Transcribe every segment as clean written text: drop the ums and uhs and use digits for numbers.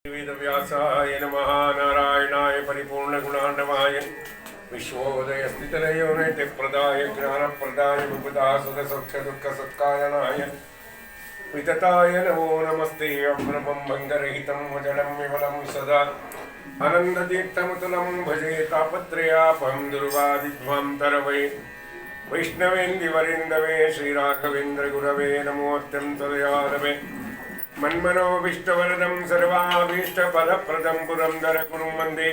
वेदव्यासाय नमः नारायणाय परिपूर्णगुणाण्डवाय विश्वोदयस्थितिलयो नैतिकप्रदाय ज्ञानप्रदाय मुक्तिदासुरसौख्यदुःखसत्कारणाय वितताय नमो नमस्ते अभ्रमं भङ्गरहितं वजनं विमलं सदा आनन्दतीर्थमतुलं भजे तापत्रयापहं दुर्वादिध्वान्तरवै वैष्णवेन्दिवरिन्दवे श्रीराघवेन्द्रगुरवे नमोऽत्यन्तदयालवे मन्मनोभीष्टवरदं सर्वाभीष्टफलप्रदं पुरन्दरगुरुं वन्दे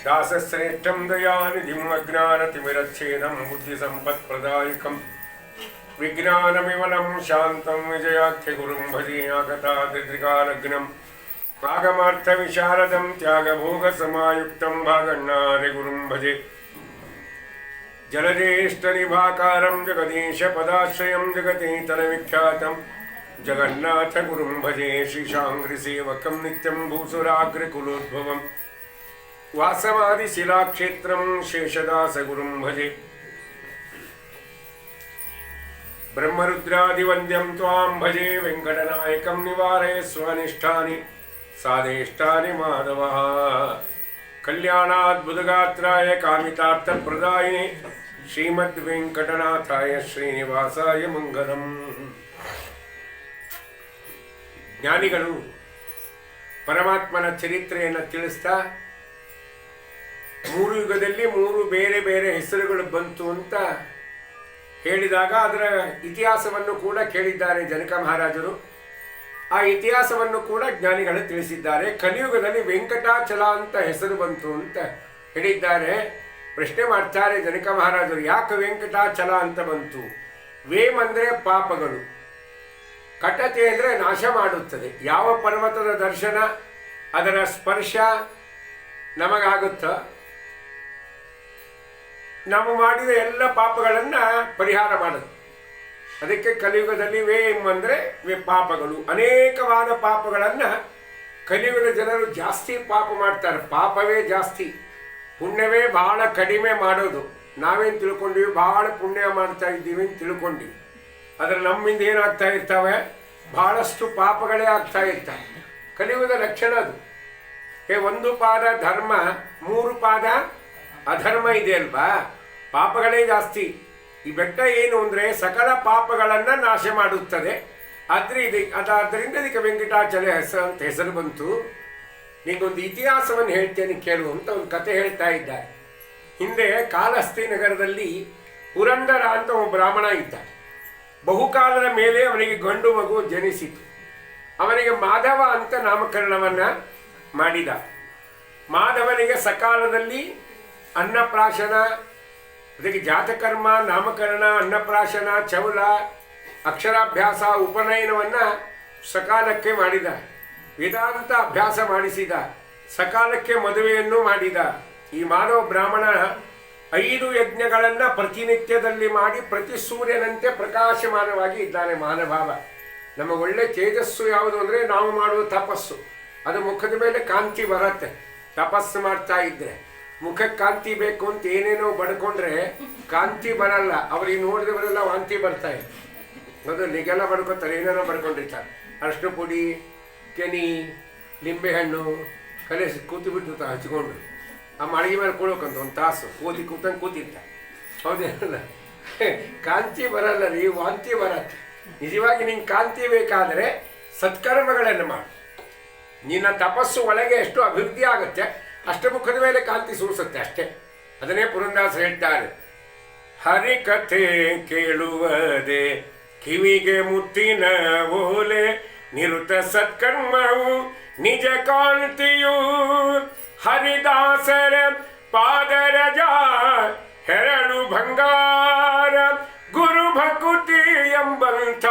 दासश्रेष्ठं दयानिधिं अज्ञानतिमिरच्छेदं बुद्धिसम्पत्प्रदायकं विज्ञानविमलं शान्तं विजयाख्यगुरुं भजे आगतादित्रिकालग्नं आगमार्थविशारदं त्यागभोगसमायुक्तं भागण्णादिगुरुं भजे जलज्येष्ठनिभाकारं जगदीशपदाश्रयं जगतीतलविख्यातं जगन्नाथ गुरुं भजे श्रीशाङ्घ्रिसेवकं नित्यं भूसुराग्रकुलोद्भवं वासवादिशिलाक्षेत्रं शेषदासगुरुं भजे ब्रह्मरुद्रादिवन्द्यं त्वां भजे वेङ्कटनायकं निवारय स्वानिष्ठानि साधेष्टानि माधवः कल्याणाद्भुतगात्राय कामितार्थप्रदायिने श्रीमद्वेङ्कटनाथाय श्रीनिवासाय मङ्गलम्। ಜ್ಞಾನಿಗಳು ಪರಮಾತ್ಮನ ಚರಿತ್ರೆಯನ್ನು ತಿಳಿಸ್ತಾ ಮೂರು ಯುಗದಲ್ಲಿ ಮೂರು ಬೇರೆ ಬೇರೆ ಹೆಸರುಗಳು ಬಂತು ಅಂತ ಹೇಳಿದಾಗ ಅದರ ಇತಿಹಾಸವನ್ನು ಕೂಡ ಕೇಳಿದ್ದಾರೆ ಜನಕ ಮಹಾರಾಜರು. ಆ ಇತಿಹಾಸವನ್ನು ಕೂಡ ಜ್ಞಾನಿಗಳು ತಿಳಿಸಿದ್ದಾರೆ. ಕಲಿಯುಗದಲ್ಲಿ ವೆಂಕಟಾಚಲ ಅಂತ ಹೆಸರು ಬಂತು ಅಂತ ಹೇಳಿದ್ದಾರೆ. ಪ್ರಶ್ನೆ ಮಾಡ್ತಾರೆ ಜನಕ ಮಹಾರಾಜರು, ಯಾಕೆ ವೆಂಕಟಾಚಲ ಅಂತ ಬಂತು? ವೇಮ್ ಅಂದರೆ ಪಾಪಗಳು, ಕಟತೆ ಅಂದರೆ ನಾಶ ಮಾಡುತ್ತದೆ. ಯಾವ ಪರ್ವತದ ದರ್ಶನ ಅದರ ಸ್ಪರ್ಶ ನಮಗಾಗುತ್ತೋ ನಾವು ಮಾಡಿದ ಎಲ್ಲ ಪಾಪಗಳನ್ನು ಪರಿಹಾರ ಮಾಡೋದು. ಅದಕ್ಕೆ ಕಲಿಯುಗದಲ್ಲಿ ವೇಮ್ ಅಂದರೆ ಪಾಪಗಳು, ಅನೇಕವಾದ ಪಾಪಗಳನ್ನು ಕಲಿಯುಗದ ಜನರು ಜಾಸ್ತಿ ಪಾಪ ಮಾಡ್ತಾರೆ. ಪಾಪವೇ ಜಾಸ್ತಿ, ಪುಣ್ಯವೇ ಬಹಳ ಕಡಿಮೆ ಮಾಡೋದು. ನಾವೇನು ತಿಳ್ಕೊಂಡಿವಿ, ಬಹಳ ಪುಣ್ಯ ಮಾಡ್ತಾ ಇದ್ದೀವಿ ಅಂತ ತಿಳ್ಕೊಂಡಿವಿ. ಆದರೆ ನಮ್ಮಿಂದ ಏನಾಗ್ತಾ ಇರ್ತವೆ, ಬಹಳಷ್ಟು ಪಾಪಗಳೇ ಆಗ್ತಾ ಇರ್ತವೆ. ಕಲಿಯುಗದ ಲಕ್ಷಣ ಅದು. ಒಂದು ಪಾದ ಧರ್ಮ, ಮೂರು ಪಾದ ಅಧರ್ಮ ಇದೆ ಅಲ್ವಾ, ಪಾಪಗಳೇ ಜಾಸ್ತಿ. ಈ ಬೆಟ್ಟ ಏನು ಅಂದರೆ ಸಕಲ ಪಾಪಗಳನ್ನು ನಾಶ ಮಾಡುತ್ತದೆ. ಆದ್ದರಿಂದ ಇದಕ್ಕೆ ವೆಂಕಟಾಚಲ ಹೆಸರು ಅಂತ ಹೆಸರು ಬಂತು. ನಿಂಗೊಂದು ಇತಿಹಾಸವನ್ನು ಹೇಳ್ತೇನೆ ಕೇಳು ಅಂತ ಒಂದು ಕತೆ ಹೇಳ್ತಾ ಇದ್ದಾರೆ. ಹಿಂದೆ ಕಾಳಹಸ್ತಿ ನಗರದಲ್ಲಿ ಪುರಂದರ ಅಂತ ಒಬ್ಬ ಬ್ರಾಹ್ಮಣ ಇದ್ದ. ಬಹುಕಾಲದ ಮೇಲೆ ಅವನಿಗೆ ಗಂಡು ಮಗು ಜನಿಸಿತು. ಅವನಿಗೆ ಮಾಧವ ಅಂತ ನಾಮಕರಣವನ್ನು ಮಾಡಿದ. ಮಾಧವನಿಗೆ ಸಕಾಲದಲ್ಲಿ ಅನ್ನಪ್ರಾಶನ, ಅದಕ್ಕೆ ಜಾತಕರ್ಮ, ನಾಮಕರಣ, ಅನ್ನಪ್ರಾಶನ, ಚೌಲ, ಅಕ್ಷರಾಭ್ಯಾಸ, ಉಪನಯನವನ್ನು ಸಕಾಲಕ್ಕೆ ಮಾಡಿದ. ವೇದಾಂತ ಅಭ್ಯಾಸ ಮಾಡಿಸಿದ. ಸಕಾಲಕ್ಕೆ ಮದುವೆಯನ್ನು ಮಾಡಿದ. ಈ ಮಾನವ ಬ್ರಾಹ್ಮಣ 5 ಯಜ್ಞಗಳನ್ನು ಪ್ರತಿನಿತ್ಯದಲ್ಲಿ ಮಾಡಿ ಪ್ರತಿ ಸೂರ್ಯನಂತೆ ಪ್ರಕಾಶಮಾನವಾಗಿ ಇದ್ದಾನೆ. ಮಹಾನುಭಾವ, ನಮಗೆ ಒಳ್ಳೆ ತೇಜಸ್ಸು ಯಾವುದು ಅಂದರೆ ನಾವು ಮಾಡುವ ತಪಸ್ಸು. ಅದು ಮುಖದ ಮೇಲೆ ಕಾಂತಿ ಬರುತ್ತೆ. ತಪಸ್ಸು ಮಾಡ್ತಾ ಇದ್ರೆ ಮುಖಕ್ಕೆ ಕಾಂತಿ ಬೇಕು ಅಂತ ಏನೇನೋ ಬಡ್ಕೊಂಡ್ರೆ ಕಾಂತಿ ಬರಲ್ಲ. ಅವ್ರಿಗೆ ನೋಡಿದವರೆಲ್ಲ ವಾಂತಿ ಬರ್ತಾ ಇದೆ. ಅದು ನಿಗೆಲ್ಲ ಬಡ್ಕೊತಾರೆ, ಏನೇನೋ ಬಡ್ಕೊಂಡಿರ್ತಾರೆ. ಅರಿಶಿನ ಪುಡಿ, ಕೆನಿ, ಲಿಂಬೆಹಣ್ಣು ಕಲೆಸಿ ಕೂತು ಹಚ್ಕೊಂಡು ಆ ಮಳಿಗೆ ಮೇಲೆ ಕೂಡೋಕಂತ ಒಂದು ತಾಸು ಕೂತಂಗೆ ಕೂತಿರ್ತಾರೆ. ಹೌದೇನಲ್ಲ, ಕಾಂತಿ ಬರಲ್ಲ ರೀ, ವಾಂತಿ ಬರತ್ತೆ. ನಿಜವಾಗಿ ನಿಂಗೆ ಕಾಂತಿ ಬೇಕಾದರೆ ಸತ್ಕರ್ಮಗಳನ್ನು ಮಾಡು. ನಿನ್ನ ತಪಸ್ಸು ಒಳಗೆ ಎಷ್ಟು ಅಭಿವೃದ್ಧಿ ಆಗುತ್ತೆ ಅಷ್ಟು ಮುಖದ ಮೇಲೆ ಕಾಂತಿ ಸೂಸುತ್ತೆ ಅಷ್ಟೇ. ಅದನ್ನೇ ಪುರಂದಾಸರು ಹೇಳ್ತಾರೆ, ಹರಿಕಥೆ ಕೇಳುವುದೇ ಕಿವಿಗೆ ಮುತ್ತಿನ ಓಲೆ, ನಿರುತ ಸತ್ಕರ್ಮವು ನಿಜ ಕಾಂತಿಯು, ಹರಿದಾಸರ ಪಾದರಜ ಹೆರಳು ಬಂಗಾರ, ಗುರು ಭಕುತಿ ಎಂಬಂಥ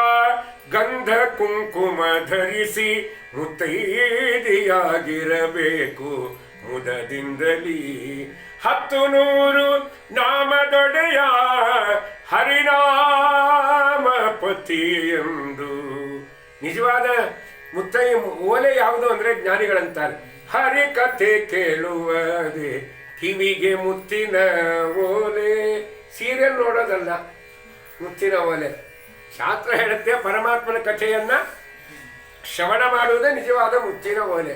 ಗಂಧ ಕುಂಕುಮ ಧರಿಸಿ ಮುತ್ತೈದೆಯಾಗಿರಬೇಕು ಮುದದಿಂದಲೇ. 10,100 ನಾಮದೊಡೆಯ ಹರಿನಾಮಪತಿ ಎಂದು. ನಿಜವಾದ ಮುತ್ತೈ ಓಲೆ ಯಾವುದು ಅಂದರೆ ಜ್ಞಾನಿಗಳಂತಾರೆ, ಹರಿ ಕಥೆ ಕೇಳುವುದೇ ಕಿವಿಗೆ ಮುತ್ತಿನ ಓಲೆ. ಸೀರಿಯಲ್ ನೋಡೋದಲ್ಲ, ಮುತ್ತಿನ ಓಲೆ. ಶಾಸ್ತ್ರ ಹೇಳುತ್ತೆ ಪರಮಾತ್ಮನ ಕಥೆಯನ್ನು ಶ್ರವಣ ಮಾಡುವುದೇ ನಿಜವಾದ ಮುತ್ತಿನ ಓಲೆ.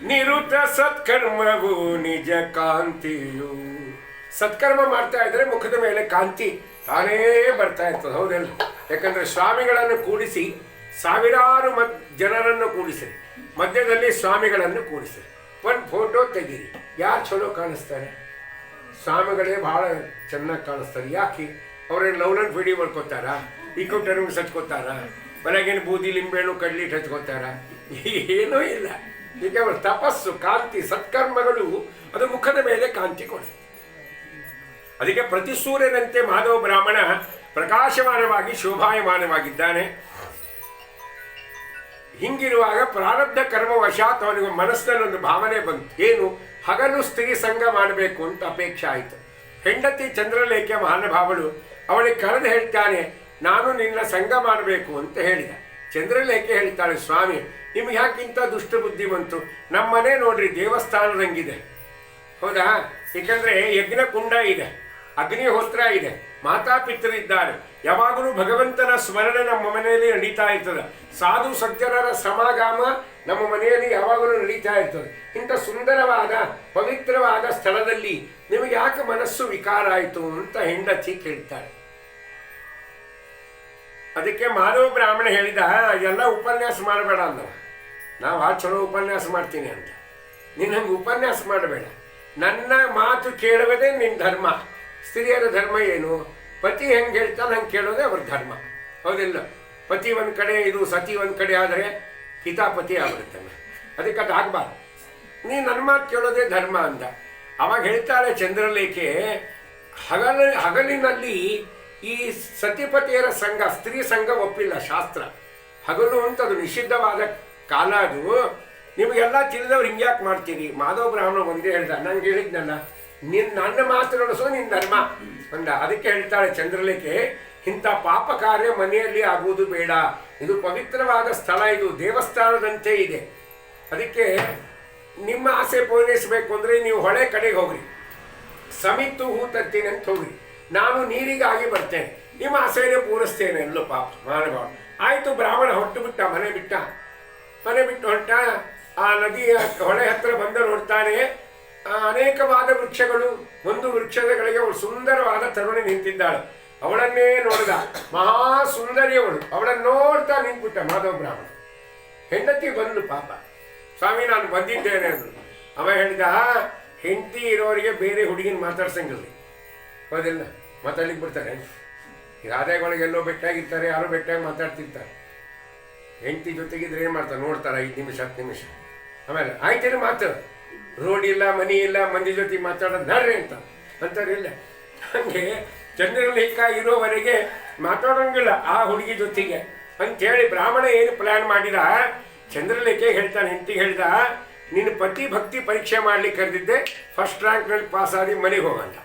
ನಿರುತ ಸತ್ಕರ್ಮವು ನಿಜ ಕಾಂತಿಯು. ಸತ್ಕರ್ಮ ಮಾಡ್ತಾ ಇದ್ರೆ ಮುಖದ ಮೇಲೆ ಕಾಂತಿ ತಾನೇ ಬರ್ತಾ ಇರ್ತದೆ, ಹೌದಲ್ಲ? ಯಾಕಂದ್ರೆ ಸ್ವಾಮಿಗಳನ್ನು ಕೂಡಿಸಿ ಸಾವಿರಾರು ಜನರನ್ನು ಕೂಡಿಸಿರಿ, ಮಧ್ಯದಲ್ಲಿ ಸ್ವಾಮಿಗಳನ್ನು ಕೂಡಿಸಿರಿ, ಒಂದು ಫೋಟೋ ತೆಗೀರಿ. ಯಾರು ಚಲೋ ಕಾಣಿಸ್ತಾರೆ? ಸ್ವಾಮಿಗಳೇ ಬಹಳ ಚೆನ್ನಾಗಿ ಕಾಣಿಸ್ತಾರೆ. ಯಾಕೆ? ಅವ್ರೇನು ಲವ್ಲನ್ ಫಿಡಿ ಮಾಡ್ಕೋತಾರ, ಇಕ್ವಿಟರ್ಮಿಕ್ಸ್ ಹಚ್ಕೋತಾರ, ಮನೆಗೇನು ಬೂದಿ ಲಿಂಬೆಹಣ್ಣು ಕಡ್ಲಿಟ್ಟು ಹಚ್ಕೋತಾರ? ಏನೂ ಇಲ್ಲ. ಈಗ ಅವ್ರ ತಪಸ್ಸು, ಕಾಂತಿ, ಸತ್ಕರ್ಮಗಳು ಅದು ಮುಖದ ಮೇಲೆ ಕಾಂತಿ ಕೊಡುತ್ತೆ. ಅದಕ್ಕೆ ಪ್ರತಿ ಸೂರ್ಯನಂತೆ ಮಾಧವ ಬ್ರಾಹ್ಮಣ ಪ್ರಕಾಶಮಾನವಾಗಿ ಶೋಭಾಯಮಾನವಾಗಿದ್ದಾನೆ. ಹಿಂಗಿರುವಾಗ ಪ್ರಾರಬ್ಧ ಕರ್ಮವಶಾತ್ ಅವನಿಗೆ ಮನಸ್ಸಿನಲ್ಲಿ ಒಂದು ಭಾವನೆ ಬಂತು. ಏನು? ಹಗಲು ಸ್ತ್ರೀ ಸಂಘ ಮಾಡಬೇಕು ಅಂತ ಅಪೇಕ್ಷೆ ಆಯಿತು. ಹೆಂಡತಿ ಚಂದ್ರಲೇಖೆ ಮಹಾನುಭಾವಳು ಅವಳಿಗೆ ಕರೆದು ಹೇಳ್ತಾನೆ, ನಾನು ನಿನ್ನ ಸಂಘ ಮಾಡಬೇಕು ಅಂತ ಹೇಳಿದ. ಚಂದ್ರಲೇಖೆ ಹೇಳ್ತಾಳೆ, ಸ್ವಾಮಿ ನಿಮ್ಗೆ ಯಾಕಿಂತ ದುಷ್ಟ ಬುದ್ಧಿ ಬಂತು? ನಮ್ಮನೆ ನೋಡ್ರಿ ದೇವಸ್ಥಾನದಂಗಿದೆ, ಹೌದಾ? ಏಕೆಂದರೆ ಯಜ್ಞ ಕುಂಡ ಇದೆ, ಅಗ್ನಿಹೋತ್ರ ಇದೆ, ಮಾತಾಪಿತರಿದ್ದಾರೆ, ಯಾವಾಗಲೂ ಭಗವಂತನ ಸ್ಮರಣೆ ನಮ್ಮ ಮನೆಯಲ್ಲಿ ನಡೀತಾ ಇರ್ತದೆ, ಸಾಧು ಸಜ್ಜನರ ಸಮಾಗಮ ನಮ್ಮ ಮನೆಯಲ್ಲಿ ಯಾವಾಗಲೂ ನಡೀತಾ ಇರ್ತದೆ. ಇಂಥ ಸುಂದರವಾದ ಪವಿತ್ರವಾದ ಸ್ಥಳದಲ್ಲಿ ನಿಮಗೆ ಯಾಕೆ ಮನಸ್ಸು ವಿಕಾರ ಆಯಿತು ಅಂತ ಹೆಂಡತಿ ಕೇಳ್ತಾಳೆ. ಅದಕ್ಕೆ ಮಾಧವ ಬ್ರಾಹ್ಮಣ ಹೇಳಿದ, ಎಲ್ಲ ಉಪನ್ಯಾಸ ಮಾಡಬೇಡ ಅಂದವ. ನಾವು ಆ ಚಲೋ ಉಪನ್ಯಾಸ ಮಾಡ್ತೀನಿ ಅಂತ. ನೀನು ಹಂಗೆ ಉಪನ್ಯಾಸ ಮಾಡಬೇಡ, ನನ್ನ ಮಾತು ಕೇಳುವುದೇ ನಿನ್ನ ಧರ್ಮ. ಸ್ತ್ರೀಯರ ಧರ್ಮ ಏನು? ಪತಿ ಹೆಂಗೆ ಹೇಳ್ತಾನೆ ಹಂಗೆ ಕೇಳೋದೇ ಅವ್ರ ಧರ್ಮ, ಹೌದಿಲ್ಲ? ಪತಿ ಒಂದು ಕಡೆ, ಇದು ಸತಿ ಒಂದು ಕಡೆ ಆದರೆ ಹಿತಾಪತಿ ಆಗ್ಬಿಡ್ತಾನೆ. ಅದಕ್ಕೆ ಅದು ಆಗಬಾರ್ದು. ನೀನು ನನ್ನ ಮಾತು ಕೇಳೋದೇ ಧರ್ಮ ಅಂದ. ಅವಾಗ ಹೇಳ್ತಾಳೆ ಚಂದ್ರಲೇಖೆ, ಹಗಲಿನಲ್ಲಿ ಈ ಸತಿಪತಿಯರ ಸಂಘ, ಸ್ತ್ರೀ ಸಂಘ ಒಪ್ಪಿಲ್ಲ ಶಾಸ್ತ್ರ. ಹಗಲು ಅಂತ ಅದು ನಿಷಿದ್ಧವಾದ ಕಾಲ. ಅದು ನಿಮಗೆಲ್ಲ ತಿಳಿದವ್ರು ಹಿಂಗ್ಯಾಕೆ ಮಾಡ್ತೀರಿ? ಮಾಧವ ಬ್ರಾಹ್ಮಣ ಒಂದೇ ಹೇಳ್ದ, ನಂಗೆ ಹೇಳಿದ್ನಲ್ಲ, ನನ್ನ ಮಾತು ನಡೆಸೋ ನಿನ್ನ ಧರ್ಮ ಅಂದ. ಅದಕ್ಕೆ ಹೇಳ್ತಾಳೆ ಚಂದ್ರಲೇಖೆ, ಇಂಥ ಪಾಪ ಕಾರ್ಯ ಮನೆಯಲ್ಲಿ ಆಗುವುದು ಬೇಡ. ಇದು ಪವಿತ್ರವಾದ ಸ್ಥಳ, ಇದು ದೇವಸ್ಥಾನದಂತೆ ಇದೆ. ಅದಕ್ಕೆ ನಿಮ್ಮ ಆಸೆ ಪೂರೈಸಬೇಕು ಅಂದರೆ ನೀವು ಹೊಳೆ ಕಡೆಗೆ ಹೋಗ್ರಿ, ಸಮಿತ್ತು ಹೂ ತರ್ತೀನಿ ಅಂತ ಹೋಗ್ರಿ, ನಾನು ನೀರಿಗಾಗಿ ಬರ್ತೇನೆ, ನಿಮ್ಮ ಆಸೆಯೇ ಪೂರೈಸ್ತೇನೆ ಎಲ್ಲೋ ಪಾಪ ಮಾನವ. ಆಯಿತು, ಬ್ರಾಹ್ಮಣ ಹೊಟ್ಟು ಬಿಟ್ಟ, ಮನೆ ಬಿಟ್ಟು ಹೊರಟ. ಆ ನದಿಯ ಹೊಳೆ ಹತ್ರ ಬಂದ ನೋಡ್ತಾನೆ, ಅನೇಕವಾದ ವೃಕ್ಷಗಳು. ಒಂದು ವೃಕ್ಷದ ಕಡೆಗೆ ಅವಳು ಸುಂದರವಾದ ತರುಣಿ ನಿಂತಿದ್ದಾಳೆ. ಅವಳನ್ನೇ ನೋಡಿದ, ಮಹಾ ಸುಂದರಿಯವಳು. ಅವಳನ್ನು ನೋಡ್ತಾ ನಿಂತ್ಬಿಟ್ಟ ಮಾಧವ ಬ್ರಾಹ್ಮಣ. ಹೆಂಡತಿ ಬಂದು, ಪಾಪ ಸ್ವಾಮಿ ನಾನು ಬಂದಿದ್ದೇನೆ ಅಂದರು. ಅವ ಹೇಳಿದ, ಹೆಂಡತಿ ಇರೋರಿಗೆ ಬೇರೆ ಹುಡುಗಿನ ಮಾತಾಡ್ಸಂಗಿಲ್ಲ, ಹೌದಿಲ್ಲ? ಮಾತಾಡ್ಲಿಕ್ಕೆ ಬಿಡ್ತಾರೆ? ಈಗ ಆದಾಯಗಳಿಗೆಲ್ಲೋ ಬೆಟ್ಟಾಗಿರ್ತಾರೆ, ಯಾರೋ ಬೆಟ್ಟಾಗಿ ಮಾತಾಡ್ತಿರ್ತಾರೆ. ಹೆಂಡತಿ ಜೊತೆಗಿದ್ರೆ ಏನು ಮಾಡ್ತಾರೆ? ನೋಡ್ತಾರೆ 5 ನಿಮಿಷ 10 ನಿಮಿಷ, ಆಮೇಲೆ ಆಯ್ತೇನೆ ಮಾತು. ರೋಡ್ ಇಲ್ಲ, ಮನಿ ಇಲ್ಲ, ಮಂದಿ ಜೊತೆ ಮಾತಾಡೋದು ನಡ್ರಿ ಅಂತಾರಿಲ್ಲ. ಹಾಗೆ ಚಂದ್ರಲೇಖ ಇರೋವರೆಗೆ ಮಾತಾಡೋಂಗಿಲ್ಲ ಆ ಹುಡುಗಿ ಜೊತೆಗೆ ಅಂಥೇಳಿ ಬ್ರಾಹ್ಮಣ ಏನು ಪ್ಲ್ಯಾನ್ ಮಾಡಿದ, ಚಂದ್ರಲೇಖೆ ಹೇಳ್ತಾನೆ, ಹೆಂಡತಿಗೆ ಹೇಳ್ದ, ನಿನ್ನ ಪತಿ ಭಕ್ತಿ ಪರೀಕ್ಷೆ ಮಾಡ್ಲಿಕ್ಕೆ ಕರೆದಿದ್ದೆ, ಫಸ್ಟ್ ರ್ಯಾಂಕ್ನಲ್ಲಿ ಪಾಸ್ ಆಗಿ ಮನೆಗೆ ಹೋಗಂತ.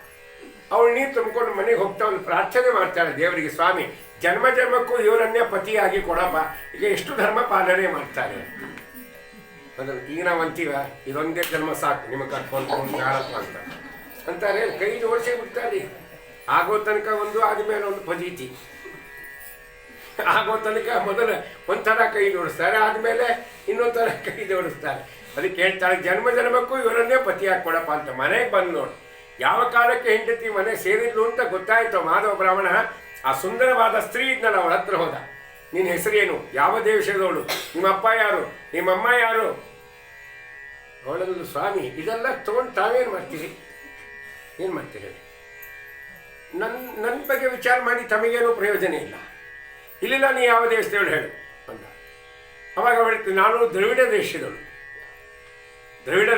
ಅವಳು ನೀರು ತುಂಬಿಕೊಂಡು ಮನೆಗೆ ಹೋಗ್ತಾ ಒಂದು ಪ್ರಾರ್ಥನೆ ಮಾಡ್ತಾಳೆ ದೇವರಿಗೆ, ಸ್ವಾಮಿ ಜನ್ಮ ಜನ್ಮಕ್ಕೂ ಇವರನ್ನೇ ಪತಿಯಾಗಿ ಕೊಡಪ್ಪ. ಈಗ ಎಷ್ಟು ಧರ್ಮ ಪಾಲನೆ ಮಾಡ್ತಾರೆ ಅದನ್ನು. ಈಗ ನಾವು ಅಂತೀವ, ಇದೊಂದೇ ಜನ್ಮ ಸಾಕು ನಿಮಗೆ ಕಟ್ಕೊಂಡು ಕಾಳಪ್ಪ ಅಂತಾರೆ. ಕೈ ಜೋಡಿಸಿ ಬಿಡ್ತಾರೆ. ಆಗೋ ತನಕ ಒಂದು, ಆದಮೇಲೆ ಒಂದು ಪದೀತಿ. ಆಗೋ ತನಕ ಮೊದಲು ಒಂಥರ ಕೈ ಜೋಡಿಸ್ತಾರೆ, ಆದಮೇಲೆ ಇನ್ನೊಂದು ಥರ ಕೈ ಜೋಡಿಸ್ತಾರೆ. ಅದಕ್ಕೆ ಹೇಳ್ತಾಳೆ, ಜನ್ಮ ಜನ್ಮಕ್ಕೂ ಇವರನ್ನೇ ಪತಿಯಾಗಿ ಕೊಡಪ್ಪ ಅಂತ. ಮನೆಗೆ ಬಂದು ನೋಡು, ಯಾವ ಕಾಲಕ್ಕೆ ಹೆಂಡತಿ ಮನೆ ಸೇರಿದ್ಲು ಅಂತ ಗೊತ್ತಾಯ್ತು ಮಾಧವ ಬ್ರಾಹ್ಮಣ. ಆ ಸುಂದರವಾದ ಸ್ತ್ರೀ ಇದ್ನಲ್ಲ, ಅವಳ ಹತ್ರ ಹೋದ. ನಿನ್ನ ಹೆಸರೇನು? ಯಾವ ದೇಶದವಳು? ನಿಮ್ಮ ಅಪ್ಪ ಯಾರು? ನಿಮ್ಮಮ್ಮ ಯಾರು? ಅವಳನ್ನು, ಸ್ವಾಮಿ ಇದೆಲ್ಲ ತೊಗೊಂಡು ತಾವೇನು ಮಾಡ್ತೀರಿ? ಏನು ಮಾಡ್ತೀರಿ? ನನ್ನ ಬಗ್ಗೆ ವಿಚಾರ ಮಾಡಿ ತಮಗೇನೂ ಪ್ರಯೋಜನ ಇಲ್ಲ. ಇಲ್ಲಿಲ್ಲ, ನೀ ಯಾವ ದೇಶದವಳು ಹೇಳು ಅಂದ. ಅವಾಗ ಹೇಳ್ತೀನಿ, ನಾನು ದ್ರವಿಡ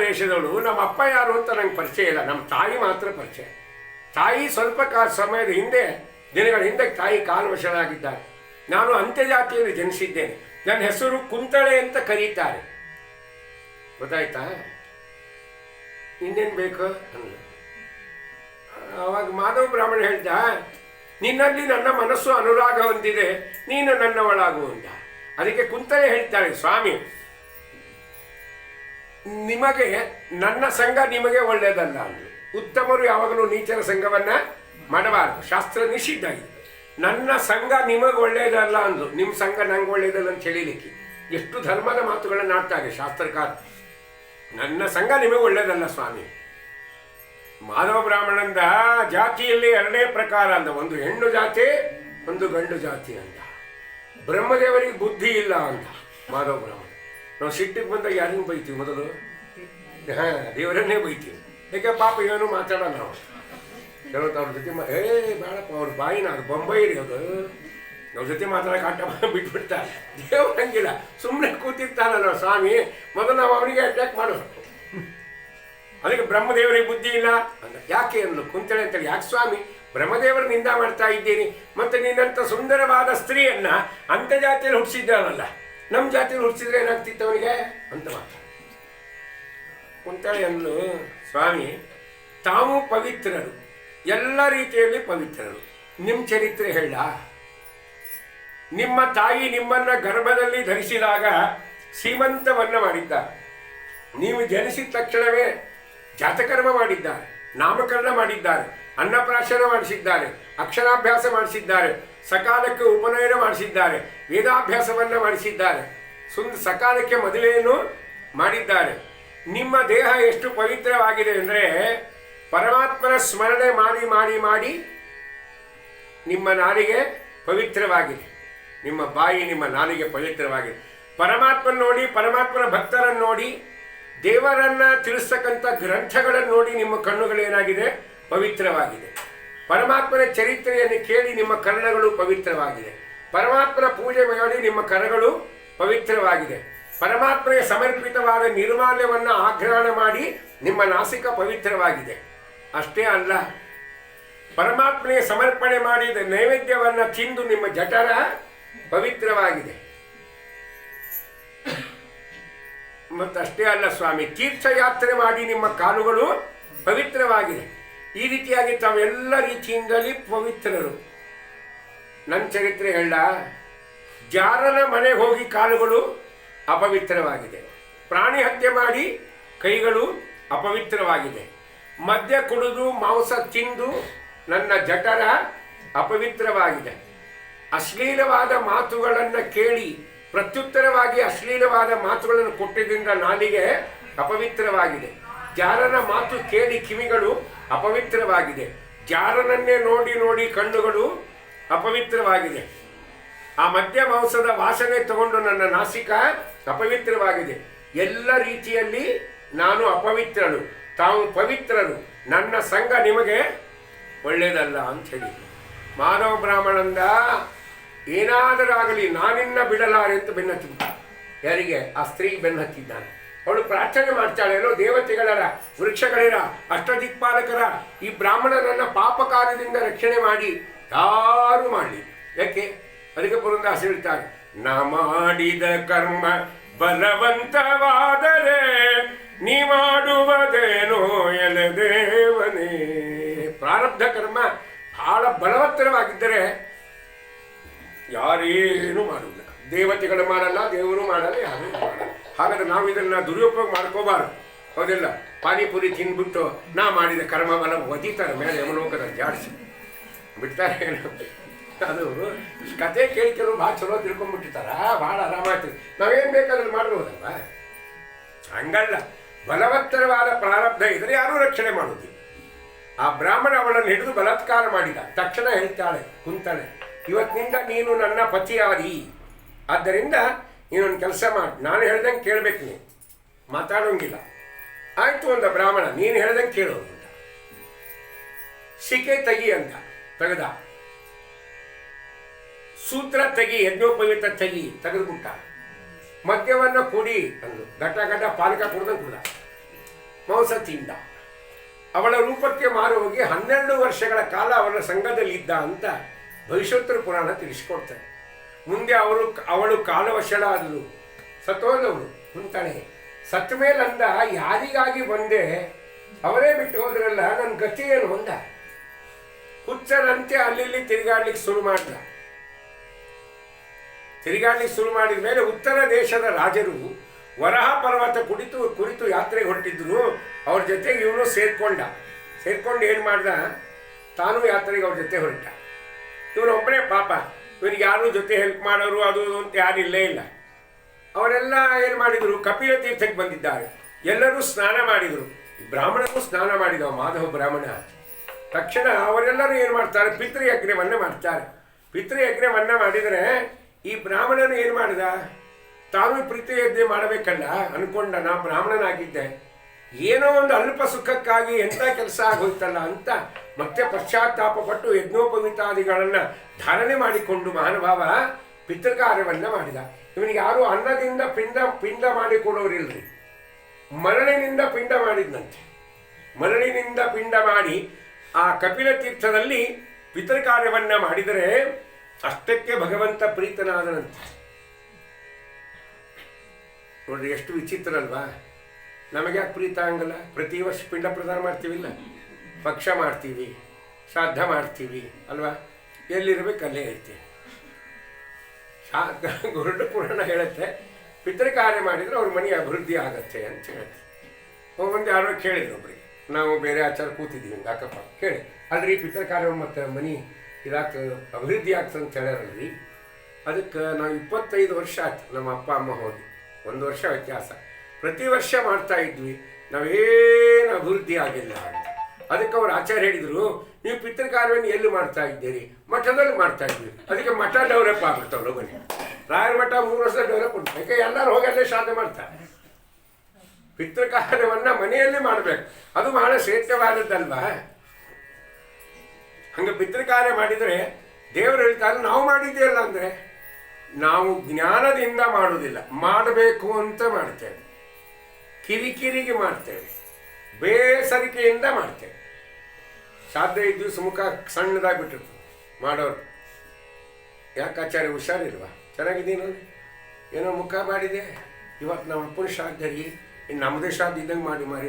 ದೇಶದವಳು. ನಮ್ಮ ಅಪ್ಪ ಯಾರು ಅಂತ ನಂಗೆ ಪರಿಚಯ ಇಲ್ಲ, ನಮ್ಮ ತಾಯಿ ಮಾತ್ರ ಪರಿಚಯ. ತಾಯಿ ಸ್ವಲ್ಪ ಸಮಯದ ಹಿಂದೆ, ದಿನಗಳ ಹಿಂದೆ ತಾಯಿ ಕಾಲವಶರಾಗಿದ್ದಾರೆ. ನಾನು ಅಂತ್ಯಜಾತಿಯಲ್ಲಿ ಜನಿಸಿದ್ದೇನೆ. ನನ್ನ ಹೆಸರು ಕುಂತಳೆ ಅಂತ ಕರೀತಾರೆ, ಗೊತ್ತಾಯ್ತಾ? ಇನ್ನೇನು ಬೇಕು ಅಂದ. ಆವಾಗ ಮಾಧವ ಬ್ರಾಹ್ಮಣ ಹೇಳ್ದ, ನಿನ್ನಲ್ಲಿ ನನ್ನ ಮನಸ್ಸು ಅನುರಾಗ ಹೊಂದಿದೆ, ನೀನು ನನ್ನವಳಾಗು ಅಂತ. ಅದಕ್ಕೆ ಕುಂತಳೆ ಹೇಳ್ತಾಳೆ, ಸ್ವಾಮಿ ನಿಮಗೆ ನನ್ನ ಸಂಘ ನಿಮಗೆ ಒಳ್ಳೆಯದಲ್ಲ ಅಂದರು. ಉತ್ತಮರು ಯಾವಾಗಲೂ ನೀಚರ ಸಂಘವನ್ನು ಮಾಡಬಾರ್ದು, ಶಾಸ್ತ್ರ ನಿಷಿದ್ಧ ಇದೆ. ನನ್ನ ಸಂಘ ನಿಮಗೆ ಒಳ್ಳೆಯದಲ್ಲ ಅಂದರು. ನಿಮ್ಮ ಸಂಘ ನಂಗೆ ಒಳ್ಳೆಯದಲ್ಲ ಅಂತ ಹೇಳಿಲಿಕ್ಕೆ ಎಷ್ಟು ಧರ್ಮದ ಮಾತುಗಳನ್ನು ಆಡ್ತಾರೆ ಶಾಸ್ತ್ರಕಾರ. ನನ್ನ ಸಂಘ ನಿಮಗೆ ಒಳ್ಳೇದಲ್ಲ ಸ್ವಾಮಿ. ಮಾಧವ ಬ್ರಾಹ್ಮಣಂದ ಜಾತಿಯಲ್ಲಿ ಎರಡೇ ಪ್ರಕಾರ ಅಂದ, ಒಂದು ಹೆಣ್ಣು ಜಾತಿ, ಒಂದು ಗಂಡು ಜಾತಿ ಅಂತ. ಬ್ರಹ್ಮದೇವರಿಗೆ ಬುದ್ಧಿ ಇಲ್ಲ ಅಂತ ಮಾಧವ ಬ್ರಾಹ್ಮಣ. ನಾವು ಸಿಟ್ಟಿಗೆ ಬಂದಾಗ ಯಾರಿಗೂ ಬೈತೀವಿ ಮೊದಲು? ದೇವರನ್ನೇ ಬೈತೀವಿ. ಯಾಕೆ ಪಾಪ ಏನು ಮಾತಾಡೋಣ ನಾವು. ಕೆಲವತ್ತು ಅವ್ರ ಜೊತೆ ಬೇಡಪ್ಪ, ಅವ್ರ ಬಾಯಿನ ಅದು ಬೊಂಬೈರಿ, ಅದು ಅವ್ರ ಜೊತೆ ಮಾತಾಡೋಕೆ ಆಟ ಬಿಟ್ಬಿಡ್ತಾರೆ. ದೇವ್ರು ಹಂಗಿಲ್ಲ, ಸುಮ್ಮನೆ ಕೂತಿರ್ತಾನಲ್ಲ ಸ್ವಾಮಿ, ಮೊದಲು ನಾವು ಅವನಿಗೆ ಅಟ್ಯಾಕ್ ಮಾಡೋದು. ಅದಕ್ಕೆ ಬ್ರಹ್ಮದೇವರಿಗೆ ಬುದ್ಧಿ ಇಲ್ಲ ಅಂತ ಯಾಕೆ ಅಂದ್ಲು ಕುಂತಳೆ ಅಂತೇಳಿ. ಯಾಕೆ ಸ್ವಾಮಿ ಬ್ರಹ್ಮದೇವರ ನಿಂದ ಮಾಡ್ತಾ ಇದ್ದೀನಿ, ಮತ್ತು ನೀನಂತ ಸುಂದರವಾದ ಸ್ತ್ರೀಯನ್ನ ಅಂಥ ಜಾತಿಯಲ್ಲಿ ಹುಟ್ಟಿಸಿದ್ದಾನಲ್ಲ, ನಮ್ಮ ಜಾತಿಯಲ್ಲಿ ಹುಟ್ಟಿಸಿದ್ರೆ ಏನಾಗ್ತಿತ್ತು ಅವನಿಗೆ ಅಂತ ಮಾತಾಡ. ಕುಂತಳೆ ಅಂದ್ಲು, ಸ್ವಾಮಿ ತಾವು ಪವಿತ್ರರು, ಎಲ್ಲ ರೀತಿಯಲ್ಲಿ ಪವಿತ್ರರು. ನಿಮ್ಮ ಚರಿತ್ರೆ ಹೇಳ. ನಿಮ್ಮ ತಾಯಿ ನಿಮ್ಮನ್ನ ಗರ್ಭದಲ್ಲಿ ಧರಿಸಿದಾಗ ಸೀಮಂತವನ್ನ ಮಾಡಿದ್ದಾರೆ. ನೀವು ಜನಿಸಿದ ತಕ್ಷಣವೇ ಜಾತಕರ್ಮ ಮಾಡಿದ್ದಾರೆ, ನಾಮಕರಣ ಮಾಡಿದ್ದಾರೆ, ಅನ್ನಪ್ರಾಶನ ಮಾಡಿಸಿದ್ದಾರೆ, ಅಕ್ಷರಾಭ್ಯಾಸ ಮಾಡಿಸಿದ್ದಾರೆ, ಸಕಾಲಕ್ಕೆ ಉಪನಯನ ಮಾಡಿಸಿದ್ದಾರೆ, ವೇದಾಭ್ಯಾಸವನ್ನು ಮಾಡಿಸಿದ್ದಾರೆ, ಸಕಾಲಕ್ಕೆ ಮದುವೆಯನ್ನು ಮಾಡಿದ್ದಾರೆ. ನಿಮ್ಮ ದೇಹ ಎಷ್ಟು ಪವಿತ್ರವಾಗಿದೆ ಅಂದರೆ ಪರಮಾತ್ಮನ ಸ್ಮರಣೆ ಮಾಡಿ ಮಾಡಿ ಮಾಡಿ ನಿಮ್ಮ ನಾಲಿಗೆ ಪವಿತ್ರವಾಗಿದೆ, ನಿಮ್ಮ ಬಾಯಿ ನಿಮ್ಮ ನಾಲಿಗೆ ಪವಿತ್ರವಾಗಿದೆ. ಪರಮಾತ್ಮನ ನೋಡಿ, ಪರಮಾತ್ಮನ ಭಕ್ತರನ್ನು ನೋಡಿ, ದೇವರನ್ನ ತಿಳಿಸ್ತಕ್ಕಂಥ ಗ್ರಂಥಗಳನ್ನು ನೋಡಿ ನಿಮ್ಮ ಕಣ್ಣುಗಳೇನಾಗಿದೆ ಪವಿತ್ರವಾಗಿದೆ. ಪರಮಾತ್ಮನ ಚರಿತ್ರೆಯನ್ನು ಕೇಳಿ ನಿಮ್ಮ ಕರ್ಣಗಳು ಪವಿತ್ರವಾಗಿದೆ. ಪರಮಾತ್ಮನ ಪೂಜೆ ಮಾಡಿ ನಿಮ್ಮ ಕರಗಳು ಪವಿತ್ರವಾಗಿದೆ. ಪರಮಾತ್ಮನಿಗೆ ಸಮರ್ಪಿತವಾದ ನಿರ್ಮಾಲ್ಯವನ್ನು ಆಘ್ರಾಣ ಮಾಡಿ ನಿಮ್ಮ ನಾಸಿಕ ಪವಿತ್ರವಾಗಿದೆ. ಅಷ್ಟೇ ಅಲ್ಲ, ಪರಮಾತ್ಮನಿಗೆ ಸಮರ್ಪಣೆ ಮಾಡಿದ ನೈವೇದ್ಯವನ್ನು ತಿಂದು ನಿಮ್ಮ ಜಠರ ಪವಿತ್ರವಾಗಿದೆ. ಮತ್ತಷ್ಟೇ ಅಲ್ಲ ಸ್ವಾಮಿ, ತೀರ್ಥಯಾತ್ರೆ ಮಾಡಿ ನಿಮ್ಮ ಕಾಲುಗಳು ಪವಿತ್ರವಾಗಿದೆ. ಈ ರೀತಿಯಾಗಿ ತಾವೆಲ್ಲ ರೀತಿಯಿಂದಲೇ ಪವಿತ್ರರು. ನನ್ನ ಚರಿತ್ರೆ ಹೇಳ, ಜಾರನ ಮನೆಗೆ ಹೋಗಿ ಕಾಲುಗಳು ಅಪವಿತ್ರವಾಗಿದೆ. ಪ್ರಾಣಿ ಹತ್ಯೆ ಮಾಡಿ ಕೈಗಳು ಅಪವಿತ್ರವಾಗಿದೆ. ಮದ್ಯ ಕುಡಿದು ಮಾಂಸ ತಿಂದು ನನ್ನ ಜಠರ ಅಪವಿತ್ರವಾಗಿದೆ. ಅಶ್ಲೀಲವಾದ ಮಾತುಗಳನ್ನು ಕೇಳಿ ಪ್ರತ್ಯುತ್ತರವಾಗಿ ಅಶ್ಲೀಲವಾದ ಮಾತುಗಳನ್ನು ಕೊಟ್ಟಿದ್ದರಿಂದ ನಾಲಿಗೆ ಅಪವಿತ್ರವಾಗಿದೆ. ಜಾರನ ಮಾತು ಕೇಳಿ ಕಿವಿಗಳು ಅಪವಿತ್ರವಾಗಿದೆ. ಜಾರನನ್ನೇ ನೋಡಿ ನೋಡಿ ಕಣ್ಣುಗಳು ಅಪವಿತ್ರವಾಗಿದೆ. ಆ ಮದ್ಯ ಮಾಂಸದ ವಾಸನೆ ತಗೊಂಡು ನನ್ನ ನಾಸಿಕ ಅಪವಿತ್ರವಾಗಿದೆ. ಎಲ್ಲ ರೀತಿಯಲ್ಲಿ ನಾನು ಅಪವಿತ್ರಳು, ತಾವು ಪವಿತ್ರರು, ನನ್ನ ಸಂಘ ನಿಮಗೆ ಒಳ್ಳೆಯದಲ್ಲ ಅಂತ ಹೇಳಿ ಮಾನವ ಬ್ರಾಹ್ಮಣಂದ ಏನಾದರಾಗಲಿ ನಾನಿನ್ನ ಬಿಡಲಾರೆ ಅಂತ ಬೆನ್ನತ್ತಿದ್ದ. ಯಾರಿಗೆ? ಆ ಸ್ತ್ರೀ ಬೆನ್ನತ್ತಿದ್ದಾನೆ. ಅವಳು ಪ್ರಾರ್ಥನೆ ಮಾಡ್ತಾಳೇನೋ, ದೇವತೆಗಳರ, ವೃಕ್ಷಗಳಿರ, ಅಷ್ಟದಿಕ್ಪಾಲಕರ ಈ ಬ್ರಾಹ್ಮಣನನ್ನ ಪಾಪ ಕಾರ್ಯದಿಂದ ರಕ್ಷಣೆ ಮಾಡಿ ಯಾರು ಮಾಡಲಿ. ಯಾಕೆ? ಅದಕ್ಕೆ ಪುರಂದಾಸ ಹೇಳ್ತಾರೆ, ನ ಮಾಡಿದ ಕರ್ಮ ಬಲವಂತವಾದರೆ ನೀ ಮಾಡುವುದೇನೋ ಎಲೆದೇವನೇ. ಪ್ರಾರಬ್ಧ ಕರ್ಮ ಬಹಳ ಬಲವತ್ತರವಾಗಿದ್ದರೆ ಯಾರೇನು ಮಾಡುವುದಿಲ್ಲ. ದೇವತೆಗಳು ಮಾಡಲ್ಲ, ದೇವರು ಮಾಡಲ್ಲ, ಯಾರೂ ಮಾಡಲ್ಲ. ಹಾಗಾದ್ರೆ ನಾವು ಇದನ್ನು ದುರುಪಯೋಗ ಮಾಡ್ಕೋಬಾರ್ದು. ಹೌದಿಲ್ಲ? ಪಾನಿಪುರಿ ತಿಂದ್ಬಿಟ್ಟು ನಾ ಮಾಡಿದ ಕರ್ಮ ಬಲ ಒದಿತಾರೆ ಮೇಲೆ ಯಮಲೋಕದಲ್ಲಿ ಜಾಡಿಸಿ ಬಿಡ್ತಾರೆ. ಅದು ಕತೆ ಕೇಳಿ ಕೆಲವು ಭಾಳ ಚಲೋ ತಿಳ್ಕೊಂಡ್ಬಿಟ್ಟಿರ್ತಾರ, ಭಾಳ ಆರಾಮಾಗ್ತದೆ. ನಾವೇನು ಬೇಕಾದ್ರೂ ಮಾಡ್ಬೋದಲ್ವ? ಹಂಗಲ್ಲ, ಬಲವತ್ತರವಾದ ಪ್ರಾರಬ್ಧ ಇದ್ರೆ ಯಾರೂ ರಕ್ಷಣೆ ಮಾಡೋದಿಲ್ಲ. ಆ ಬ್ರಾಹ್ಮಣ ಅವಳನ್ನು ಹಿಡಿದು ಬಲಾತ್ಕಾರ ಮಾಡಿದ. ತಕ್ಷಣ ಹೇಳ್ತಾಳೆ ಕುಂತಾಳೆ, ಇವತ್ತಿನಿಂದ ನೀನು ನನ್ನ ಪತಿಯಾದಿ, ಆದ್ದರಿಂದ ನೀನೊಂದು ಕೆಲಸ ಮಾಡಿ, ನಾನು ಹೇಳ್ದಂಗೆ ಕೇಳಬೇಕು, ನೀನು ಮಾತಾಡೋಂಗಿಲ್ಲ. ಆಯಿತು ಅಂದ ಬ್ರಾಹ್ಮಣ, ನೀನು ಹೇಳ್ದಂಗೆ ಕೇಳೋದು ಅಂತ. ಶಿಕೆ ತೆಗಿ ಅಂತ ತೆಗೆದ. ಸೂತ್ರ ತೆಗಿ, ಯಜ್ಞೋಪವೀತ ತೆಗಿ, ತೆಗೆದುಬಿಟ್ಟ. ಮದ್ಯವನ್ನು ಕುಡಿ ಅಂದು ಘಟ ಘಟ ಪಾನಕ ಕುಡ್ದಂಗೆ ಕುಡ್ದ. ಮಾಂಸ ತಿಂದ. ಅವಳ ರೂಪಕ್ಕೆ ಮಾರು ಹೋಗಿ 12 ವರ್ಷಗಳ ಕಾಲ ಅವಳ ಸಂಘದಲ್ಲಿದ್ದ ಅಂತ ಭವಿಷ್ಯೋತ್ತರ ಪುರಾಣ ತಿಳಿಸ್ಕೊಡ್ತಾರೆ. ಮುಂದೆ ಅವಳು ಕಾಲವಶಳಾದಳು, ಸತ್ತೋದವಳು ಕುಂತಾಳೆ. ಸತ್ತ ಮೇಲೆ ಅಂದ, ಯಾರಿಗಾಗಿ ಬಂದೆ, ಅವರೇ ಬಿಟ್ಟು ಹೋದ್ರಲ್ಲ, ನನ್ನ ಗತಿ ಏನು ಹೊಂದ. ಹುಚ್ಚರಂತೆ ಅಲ್ಲಿ ತಿರುಗಾಡ್ಲಿಕ್ಕೆ ಶುರು ಮಾಡಿದ. ತಿರುಗಾಡ್ಲಿಕ್ಕೆ ಶುರು ಮಾಡಿದ ಮೇಲೆ ಉತ್ತರ ದೇಶದ ರಾಜರು ವರಹ ಪರ್ವತ ಕುರಿತು ಯಾತ್ರೆಗೆ ಹೊರಟಿದ್ರು. ಅವ್ರ ಜೊತೆಗೆ ಇವನು ಸೇರ್ಕೊಂಡು ಏನು ಮಾಡ್ದ, ತಾನು ಯಾತ್ರೆಗೆ ಅವ್ರ ಜೊತೆ ಹೊರಟ. ಇವನೊಬ್ಬನೇ ಪಾಪ, ಇವನಿಗೆ ಯಾರು ಜೊತೆ ಹೆಲ್ಪ್ ಮಾಡೋರು ಅದು ಅಂತ ಯಾರಿಲ್ಲೇ ಇಲ್ಲ. ಅವರೆಲ್ಲ ಏನು ಮಾಡಿದರು, ಕಪಿಲ ತೀರ್ಥಕ್ಕೆ ಬಂದಿದ್ದಾರೆ. ಎಲ್ಲರೂ ಸ್ನಾನ ಮಾಡಿದರು. ಬ್ರಾಹ್ಮಣರು ಸ್ನಾನ ಮಾಡಿದವ, ಮಾಧವ ಬ್ರಾಹ್ಮಣ. ತಕ್ಷಣ ಅವರೆಲ್ಲರೂ ಏನು ಮಾಡ್ತಾರೆ, ಪಿತೃಯಜ್ಞವನ್ನು ಮಾಡ್ತಾರೆ. ಪಿತೃಯಜ್ಞವನ್ನು ಮಾಡಿದರೆ ಈ ಬ್ರಾಹ್ಮಣನು ಏನು ಮಾಡಿದ, ತಾನು ಪಿತೃಯಜ್ಞ ಮಾಡಬೇಕಲ್ಲ ಅನ್ಕೊಂಡ, ನಾ ಬ್ರಾಹ್ಮಣನಾಗಿದ್ದೆ, ಏನೋ ಒಂದು ಅಲ್ಪ ಸುಖಕ್ಕಾಗಿ ಎಂಥ ಕೆಲಸ ಆಗೋಯ್ತಲ್ಲ ಅಂತ ಮತ್ತೆ ಪಶ್ಚಾತ್ತಾಪಪಟ್ಟು ಯಜ್ಞೋಪವೀತಾದಿಗಳನ್ನು ಧಾರಣೆ ಮಾಡಿಕೊಂಡು ಮಹಾನುಭಾವ ಪಿತೃಕಾರ್ಯವನ್ನು ಮಾಡಿದ. ಇವನಿಗೆ ಯಾರು ಅನ್ನದಿಂದ ಪಿಂಡ ಮಾಡಿಕೊಡೋರಿಲ್ರಿ, ಮರಳಿನಿಂದ ಪಿಂಡ ಮಾಡಿದ್ನಂತೆ. ಮರಳಿನಿಂದ ಪಿಂಡ ಮಾಡಿ ಆ ಕಪಿಲ ತೀರ್ಥದಲ್ಲಿ ಪಿತೃಕಾರ್ಯವನ್ನು ಮಾಡಿದರೆ ಅಷ್ಟಕ್ಕೆ ಭಗವಂತ ಪ್ರೀತನಾದನಂತೆ. ನೋಡ್ರಿ ಎಷ್ಟು ವಿಚಿತ್ರ ಅಲ್ವಾ. ನಮಗೆ ಯಾಕೆ ಪ್ರೀತ ಆಗಲ್ಲ? ಪ್ರತಿ ವರ್ಷ ಪಿಂಡ ಪ್ರದಾನ ಮಾಡ್ತೀವಿಲ್ಲ, ಪಕ್ಷ ಮಾಡ್ತೀವಿ, ಶ್ರಾದ್ದ ಮಾಡ್ತೀವಿ ಅಲ್ವಾ, ಎಲ್ಲಿರ್ಬೇಕು ಅಲ್ಲೇ ಇರ್ತೀವಿ. ಗರುಡ ಪುರಾಣ ಹೇಳುತ್ತೆ, ಪಿತೃಕಾರ್ಯ ಮಾಡಿದರೆ ಅವ್ರ ಮನೆ ಅಭಿವೃದ್ಧಿ ಆಗತ್ತೆ ಅಂತ ಹೇಳುತ್ತೆ. ಒಂದು ಯಾರೋ ಕೇಳಿದ್ರು ಒಬ್ರಿಗೆ, ನಾವು ಬೇರೆ ಆಚಾರ ಕೂತಿದ್ದೀವಿ ಯಾಕಪ್ಪ ಕೇಳಿ, ಅಲ್ರಿ ಪಿತೃಕಾರ್ಯ ಮತ್ತು ಮನೆ ಇದಾಗ್ತ ಅಭಿವೃದ್ಧಿ ಆಗ್ತದೆ ಅಂತ ಹೇಳ್ಯಾರಲ್ರಿ. ಅದಕ್ಕೆ ನಾವು 25 ವರ್ಷ ಆಯ್ತು ನಮ್ಮ ಅಪ್ಪ ಅಮ್ಮ ಹೋಗಿ, 1 ವರ್ಷ ವ್ಯತ್ಯಾಸ. ಪ್ರತಿ ವರ್ಷ ಮಾಡ್ತಾ ಇದ್ವಿ, ನಾವೇನು ಅಭಿವೃದ್ಧಿ ಆಗಿಲ್ಲ ಅಂತ. ಅದಕ್ಕೆ ಅವ್ರು ಆಚಾರ್ಯ ಹೇಳಿದರು, ನೀವು ಪಿತೃಕಾರ್ಯವನ್ನು ಎಲ್ಲಿ ಮಾಡ್ತಾ ಇದ್ದೀರಿ? ಮಠದಲ್ಲಿ ಮಾಡ್ತಾ ಇದ್ವಿ. ಅದಕ್ಕೆ ಮಠ ಡೆವಲಪ್ ಆಗ್ಬಿಡ್ತಾವಲ್ಲ, ಬನ್ನಿ ರಾಯರ ಮಠ 3 ವರ್ಷ ಡೆವಲಪ್ ಉಂಟು. ಯಾಕೆ ಎಲ್ಲರೂ ಹೋಗಿ ಅಲ್ಲೇ ಶ್ರಾದ್ದ ಮಾಡ್ತಾರೆ. ಪಿತೃಕಾರ್ಯವನ್ನು ಮನೆಯಲ್ಲೇ ಮಾಡಬೇಕು, ಅದು ಬಹಳ ಶ್ರೇಷ್ಠವಾದದ್ದಲ್ವಾ. ಹಂಗೆ ಪಿತೃಕಾರ್ಯ ಮಾಡಿದರೆ ದೇವರು ಹೇಳ್ತಾರೆ, ನಾವು ಮಾಡಿದ್ದೇವಲ್ಲ ಅಂದರೆ ನಾವು ಜ್ಞಾನದಿಂದ ಮಾಡುವುದಿಲ್ಲ, ಮಾಡಬೇಕು ಅಂತ ಮಾಡ್ತೇವೆ, ಕಿರಿಕಿರಿಗೆ ಮಾಡ್ತೇವೆ, ಬೇಸರಿಕೆಯಿಂದ ಮಾಡ್ತೇವೆ. ಸಾಧ್ಯ ದಿವಸ ಮುಖ ಸಣ್ಣದಾಗ್ಬಿಟ್ಟಿರ್ತದೆ ಮಾಡೋರು. ಯಾಕೆ ಆಚಾರ್ಯ ಹುಷಾರಿಲ್ವಾ? ಚೆನ್ನಾಗಿದ್ದೀನಿ, ಏನೋ ಮುಖ ಮಾಡಿದೆ, ಇವತ್ತು ನಮ್ಮ ಅಪ್ಪನ ಶ್ರಾದ್ದ ರೀ, ಇನ್ನು ನಮ್ಮದೇ ಶ್ರಾದ್ದ ಇದ್ದಂಗೆ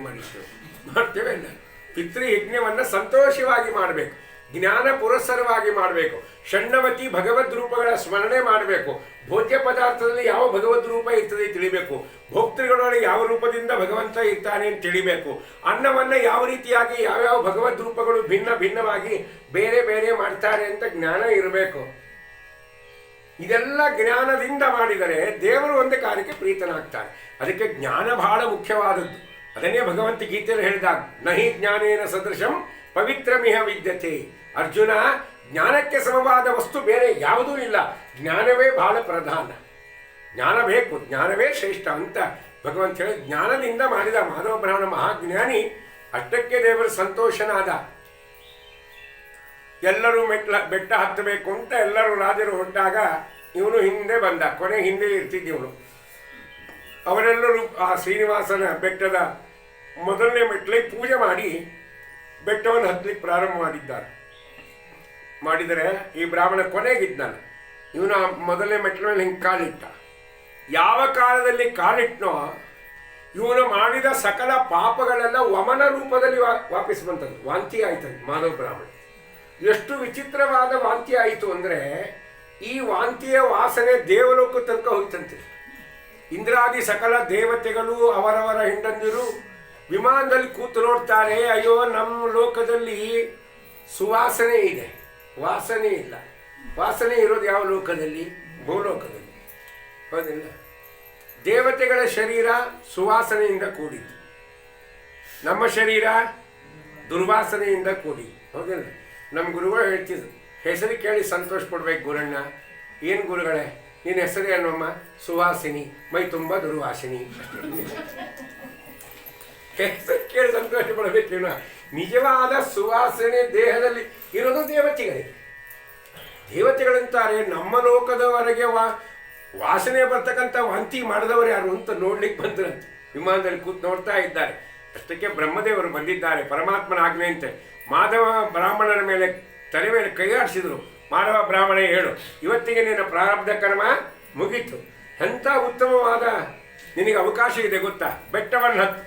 ಮಾಡಿಸ್ತೇವೆ ಮಾಡ್ತೇವೆ ಇಲ್ಲ. ಪಿತೃಯಜ್ಞವನ್ನು ಸಂತೋಷವಾಗಿ ಮಾಡಬೇಕು, ಜ್ಞಾನ ಪುರಸ್ಸರವಾಗಿ ಮಾಡಬೇಕು. ಷಣ್ಣವತಿ ಭಗವದ್ ರೂಪಗಳ ಸ್ಮರಣೆ ಮಾಡಬೇಕು. ಭೋಜ್ಯ ಪದಾರ್ಥದಲ್ಲಿ ಯಾವ ಭಗವದ್ ರೂಪ ಇರ್ತದೆ ತಿಳಿಬೇಕು. ಭೋಕ್ತೃಗಳೊಳಗೆ ಯಾವ ರೂಪದಿಂದ ಭಗವಂತ ಇರ್ತಾನೆ ಅಂತ ತಿಳಿಬೇಕು. ಅನ್ನವನ್ನು ಯಾವ ರೀತಿಯಾಗಿ ಯಾವ್ಯಾವ ಭಗವದ್ ರೂಪಗಳು ಭಿನ್ನವಾಗಿ ಬೇರೆ ಬೇರೆ ಮಾಡ್ತಾರೆ ಅಂತ ಜ್ಞಾನ ಇರಬೇಕು. ಇದೆಲ್ಲ ಜ್ಞಾನದಿಂದ ಮಾಡಿದರೆ ದೇವರು ಒಂದು ಕಾರ್ಯಕ್ಕೆ ಪ್ರೀತನಾಗ್ತಾನೆ. ಅದಕ್ಕೆ ಜ್ಞಾನ ಬಹಳ ಮುಖ್ಯವಾದದ್ದು. ಅದನ್ನೇ ಭಗವಂತ ಗೀತೆಯಲ್ಲಿ ಹೇಳಿದಾಗ, ನಹಿ ಜ್ಞಾನೇನ ಸದೃಶಂ ಪವಿತ್ರಮಿಹ ವಿದ್ಯತೆ. ಅರ್ಜುನ, ಜ್ಞಾನಕ್ಕೆ ಸಮವಾದ ವಸ್ತು ಬೇರೆ ಯಾವುದೂ ಇಲ್ಲ, ಜ್ಞಾನವೇ ಬಹಳ ಪ್ರಧಾನ, ಜ್ಞಾನ ಬೇಕು, ಜ್ಞಾನವೇ ಶ್ರೇಷ್ಠ ಅಂತ ಭಗವಂತ ಹೇಳಿ ಜ್ಞಾನದಿಂದ ಮಾಡಿದ ಮಾಧವ ಬ್ರಾಹ್ಮಣ ಮಹಾಜ್ಞಾನಿ. ಅಷ್ಟಕ್ಕೆ ದೇವರು ಸಂತೋಷನಾದ. ಎಲ್ಲರೂ ಬೆಟ್ಟ ಹತ್ತಬೇಕು ಅಂತ ಎಲ್ಲರೂ ರಾಜರು ಹೊರಟಾಗ ಇವನು ಹಿಂದೆ ಬಂದ, ಕೊನೆ ಹಿಂದೆ ಇರ್ತಿದ್ದವನು. ಅವರೆಲ್ಲರೂ ಆ ಶ್ರೀನಿವಾಸನ ಬೆಟ್ಟದ ಮೊದಲನೇ ಮೆಟ್ಲಿಗೆ ಪೂಜೆ ಮಾಡಿ ಬೆಟ್ಟವನ್ನು ಹತ್ತಲಿಕ್ಕೆ ಪ್ರಾರಂಭ ಮಾಡಿದರೆ ಈ ಬ್ರಾಹ್ಮಣ ಕೊನೆಗಿದ್ದಾನ. ಇವನು ಆ ಮೊದಲನೇ ಮೆಟ್ಲ ಮೇಲೆ ಹಿಂಗೆ ಕಾಲಿಟ್ಟ. ಯಾವ ಕಾಲದಲ್ಲಿ ಕಾಲಿಟ್ಟನೋ ಇವನು ಮಾಡಿದ ಸಕಲ ಪಾಪಗಳೆಲ್ಲ ವಮನ ರೂಪದಲ್ಲಿ ವಾಪಸ್ ಬಂತದ್ದು. ವಾಂತಿ ಆಯ್ತಂತೆ ಮಾಧವ ಬ್ರಾಹ್ಮಣ. ಎಷ್ಟು ವಿಚಿತ್ರವಾದ ವಾಂತಿ ಆಯಿತು ಅಂದರೆ, ಈ ವಾಂತಿಯ ವಾಸನೆ ದೇವಲೋಕ ತನಕ ಹೋಯ್ತಂತೆ. ಇಂದ್ರಾದಿ ಸಕಲ ದೇವತೆಗಳು ಅವರವರ ಹೆಂಡಂದಿರು ವಿಮಾನದಲ್ಲಿ ಕೂತು ನೋಡ್ತಾರೆ, ಅಯ್ಯೋ ನಮ್ಮ ಲೋಕದಲ್ಲಿ ಸುವಾಸನೆ ಇದೆ, ವಾಸನೆ ಇಲ್ಲ. ವಾಸನೆ ಇರೋದು ಯಾವ ಲೋಕದಲ್ಲಿ? ಭೂಲೋಕದಲ್ಲಿ, ಹೌದಿಲ್ಲ? ದೇವತೆಗಳ ಶರೀರ ಸುವಾಸನೆಯಿಂದ ಕೂಡಿದ್ದು, ನಮ್ಮ ಶರೀರ ದುರ್ವಾಸನೆಯಿಂದ ಕೂಡಿದ್ದು, ಹೌದಿಲ್ಲ? ನಮ್ಮ ಗುರುಗಳು ಹೇಳ್ತಿದ್ರು, ಹೆಸರು ಕೇಳಿ ಸಂತೋಷ ಪಡ್ಬೇಕು ಗುರಣ್ಣ. ಏನು ಗುರುಗಳೇ ನಿನ್ನ ಹೆಸರು ಏನಮ್ಮ? ಸುವಾಸಿನಿ, ಮೈ ತುಂಬ ದುರ್ವಾಸಿನಿ. ಹೆಸರು ಕೇಳಿ ಸಂತೋಷ ಪಡಬೇಕೇನೋ. ನಿಜವಾದ ಸುವಾಸನೆ ದೇಹದಲ್ಲಿ ಇರೋದು ದೇವತೆಗಳಿಗೆ. ದೇವತೆಗಳಂತಾರೆ ನಮ್ಮ ಲೋಕದವರೆಗೆ ವಾಸನೆ ಬರ್ತಕ್ಕಂಥ ವಾಂತಿ ಮಾಡಿದವರು ಯಾರು ಅಂತ ನೋಡ್ಲಿಕ್ಕೆ ಬಂದ್ರಂತೆ. ವಿಮಾನದಲ್ಲಿ ಕೂತು ನೋಡ್ತಾ ಇದ್ದಾರೆ. ಅಷ್ಟಕ್ಕೆ ಬ್ರಹ್ಮದೇವರು ಬಂದಿದ್ದಾರೆ, ಪರಮಾತ್ಮನ ಆಜ್ಞೆಯಂತೆ ಮಾಧವ ಬ್ರಾಹ್ಮಣನ ಮೇಲೆ ತಲೆ ಮೇಲೆ ಕೈಯಾಡಿಸಿದ್ರು. ಮಾಧವ ಬ್ರಾಹ್ಮಣ, ಹೇಳು, ಇವತ್ತಿಗೆ ನಿನ್ನ ಪ್ರಾರಬ್ಧ ಕರ್ಮ ಮುಗೀತು. ಎಂಥ ಉತ್ತಮವಾದ ನಿನಗೆ ಅವಕಾಶ ಇದೆ ಗೊತ್ತಾ? ಬೆಟ್ಟವನ್ನು ಹತ್ತು,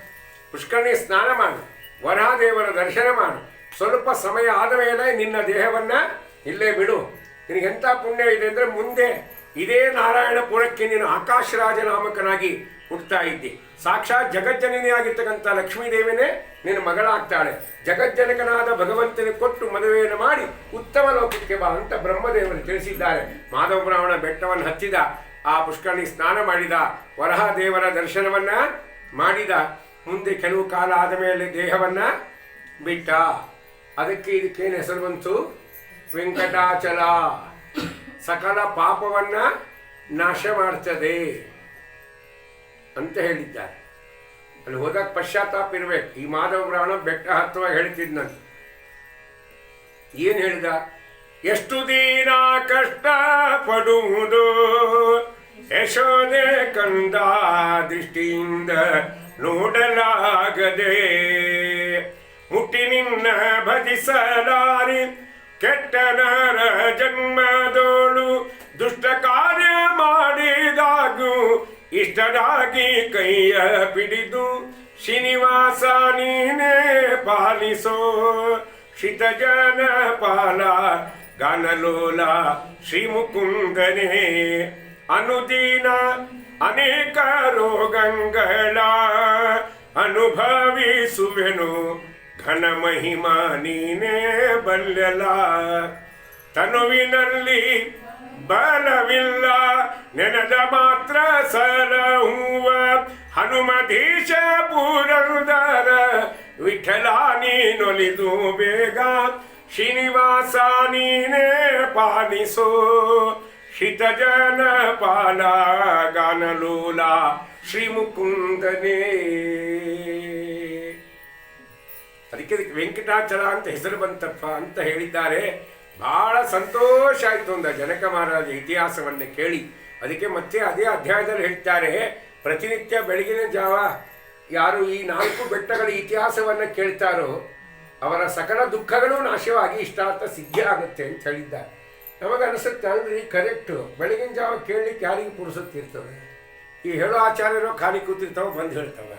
ಪುಷ್ಕರಣಿ ಸ್ನಾನ ಮಾಡು, ವರಹದೇವರ ದರ್ಶನ ಮಾಡು. ಸ್ವಲ್ಪ ಸಮಯ ಆದ ಮೇಲೆ ನಿನ್ನ ದೇಹವನ್ನು ಇಲ್ಲೇ ಬಿಡು. ನಿನಗೆಂಥ ಪುಣ್ಯ ಇದೆ ಅಂದರೆ, ಮುಂದೆ ಇದೇ ನಾರಾಯಣಪುರಕ್ಕೆ ನೀನು ಆಕಾಶರಾಜ ನಾಮಕನಾಗಿ ಹುಡ್ತಾ ಇದ್ದಿ. ಸಾಕ್ಷಾತ್ ಜಗಜ್ಜನನಿಯಾಗಿರ್ತಕ್ಕಂಥ ಲಕ್ಷ್ಮೀದೇವಿನೇ ನಿನ್ನ ಮಗಳಾಗ್ತಾಳೆ. ಜಗಜ್ಜನಕನಾದ ಭಗವಂತನಿಗೆ ಕೊಟ್ಟು ಮದುವೆಯನ್ನು ಮಾಡಿ ಉತ್ತಮ ಲೋಕಕ್ಕೆ ಬಾ ಅಂತ ಬ್ರಹ್ಮದೇವರು ತಿಳಿಸಿದ್ದಾರೆ. ಮಾಧವ ಬ್ರಾಹ್ಮಣ ಬೆಟ್ಟವನ್ನು ಹತ್ತಿದ, ಆ ಪುಷ್ಕರಣಿ ಸ್ನಾನ ಮಾಡಿದ, ವರಹ ದೇವರ ದರ್ಶನವನ್ನು ಮಾಡಿದ. ಮುಂದೆ ಕೆಲವು ಕಾಲ ಆದ ಮೇಲೆ ದೇಹವನ್ನು ಬಿಟ್ಟ. ಅದಕ್ಕೆ ಇದಕ್ಕೇನು ಹೆಸರು ಬಂತು? ವೆಂಕಟಾಚಲ. ಸಕಲ ಪಾಪವನ್ನು ನಾಶ ಮಾಡ್ತದೆ ಅಂತ ಹೇಳಿದ್ದಾರೆ. ಅಲ್ಲಿ ಹೋದಾಗ ಪಶ್ಚಾತ್ತಾಪ ಇರಬೇಕು. ಈ ಮಾಧವ ಬ್ರಾಹ್ಮಣ ಬೆಟ್ಟ ಹತ್ತುವಾಗ ಹೇಳ್ತಿದ್ನಂತೆ. ಏನು ಹೇಳಿದ? ಎಷ್ಟು ದಿನ ಕಷ್ಟ ಪಡುವುದು ಯಶೋದೆ ಕಂದ ದೃಷ್ಟಿಯಿಂದ ನೋಡಲಾಗದೆ, ಮುಟ್ಟಿ ನಿನ್ನ ಭಜಿಸಲಾರಿ ಕೆಟ್ಟ ನರ ಜನ್ಮದೋಳು ದುಷ್ಟ ಕಾರ್ಯ ಮಾಡಿದಾಗೂ ಇಷ್ಟರಾಗಿ ಕೈಯ ಪಿಡಿದು ಶ್ರೀನಿವಾಸ ನೀನೇ ಪಾಲಿಸೋ ಶಿತಜನ ಪಾಲ ಗಾನಲೋಲ ಶ್ರೀ ಮುಕುಂದನೇ. ಅನುದಿನ ಅನೇಕ ರೋಗಗಳ ಅನುಭವಿಸುವೆನು ಘನ ಮಹಿಮಾ ನೀನೇ ಬಲ್ಯಲ. ತನುವಿನಲ್ಲಿ ಬಲವಿಲ್ಲ ನೆನದ ಮಾತ್ರ ಸಲಹುವ ಹನುಮಧೀಶ ಪುರಂದರ ವಿಠಲ ನೀನೊಲಿದು ಬೇಗ ಶ್ರೀನಿವಾಸ ನೀನೇ ಪಾಲಿಸೋ ಶಿತಜನ ಪಾಲ ಗಾನಲೋಲ ಶ್ರೀ ಮುಕುಂದನೇ. ಅದಕ್ಕೆ ವೆಂಕಟಾಚಲ ಅಂತ ಹೆಸರು ಬಂತಪ್ಪ ಅಂತ ಹೇಳಿದ್ದಾರೆ. ಬಹಳ ಸಂತೋಷ ಆಯಿತು ಅಂದ ಜನಕ ಮಹಾರಾಜ ಇತಿಹಾಸವನ್ನು ಕೇಳಿ. ಅದಕ್ಕೆ ಮತ್ತೆ ಅದೇ ಅಧ್ಯಾಯದಲ್ಲಿ ಹೇಳ್ತಾರೆ, ಪ್ರತಿನಿತ್ಯ ಬೆಳಗಿನ ಜಾವ ಯಾರು ಈ 4 ಬೆಟ್ಟಗಳ ಇತಿಹಾಸವನ್ನು ಕೇಳ್ತಾರೋ ಅವರ ಸಕಲ ದುಃಖಗಳು ನಾಶವಾಗಿ ಇಷ್ಟಾರ್ಥ ಸಿದ್ಧಿ ಆಗುತ್ತೆ ಅಂತ ಹೇಳಿದ್ದಾರೆ. ನಮಗೆ ಅನಿಸುತ್ತೆ ಅಂದರೆ ಕರೆಕ್ಟು. ಬೆಳಗಿನ ಜಾವ ಕೇಳಲಿಕ್ಕೆ ಯಾರಿಗೆ ಪುರುಸತ್ತಿರ್ತವೆ? ಈ ಹೇಳೋ ಆಚಾರ್ಯರೋ ಖಾಲಿ ಕೂತಿರ್ತಾವೆ, ಬಂದು ಹೇಳ್ತವೆ.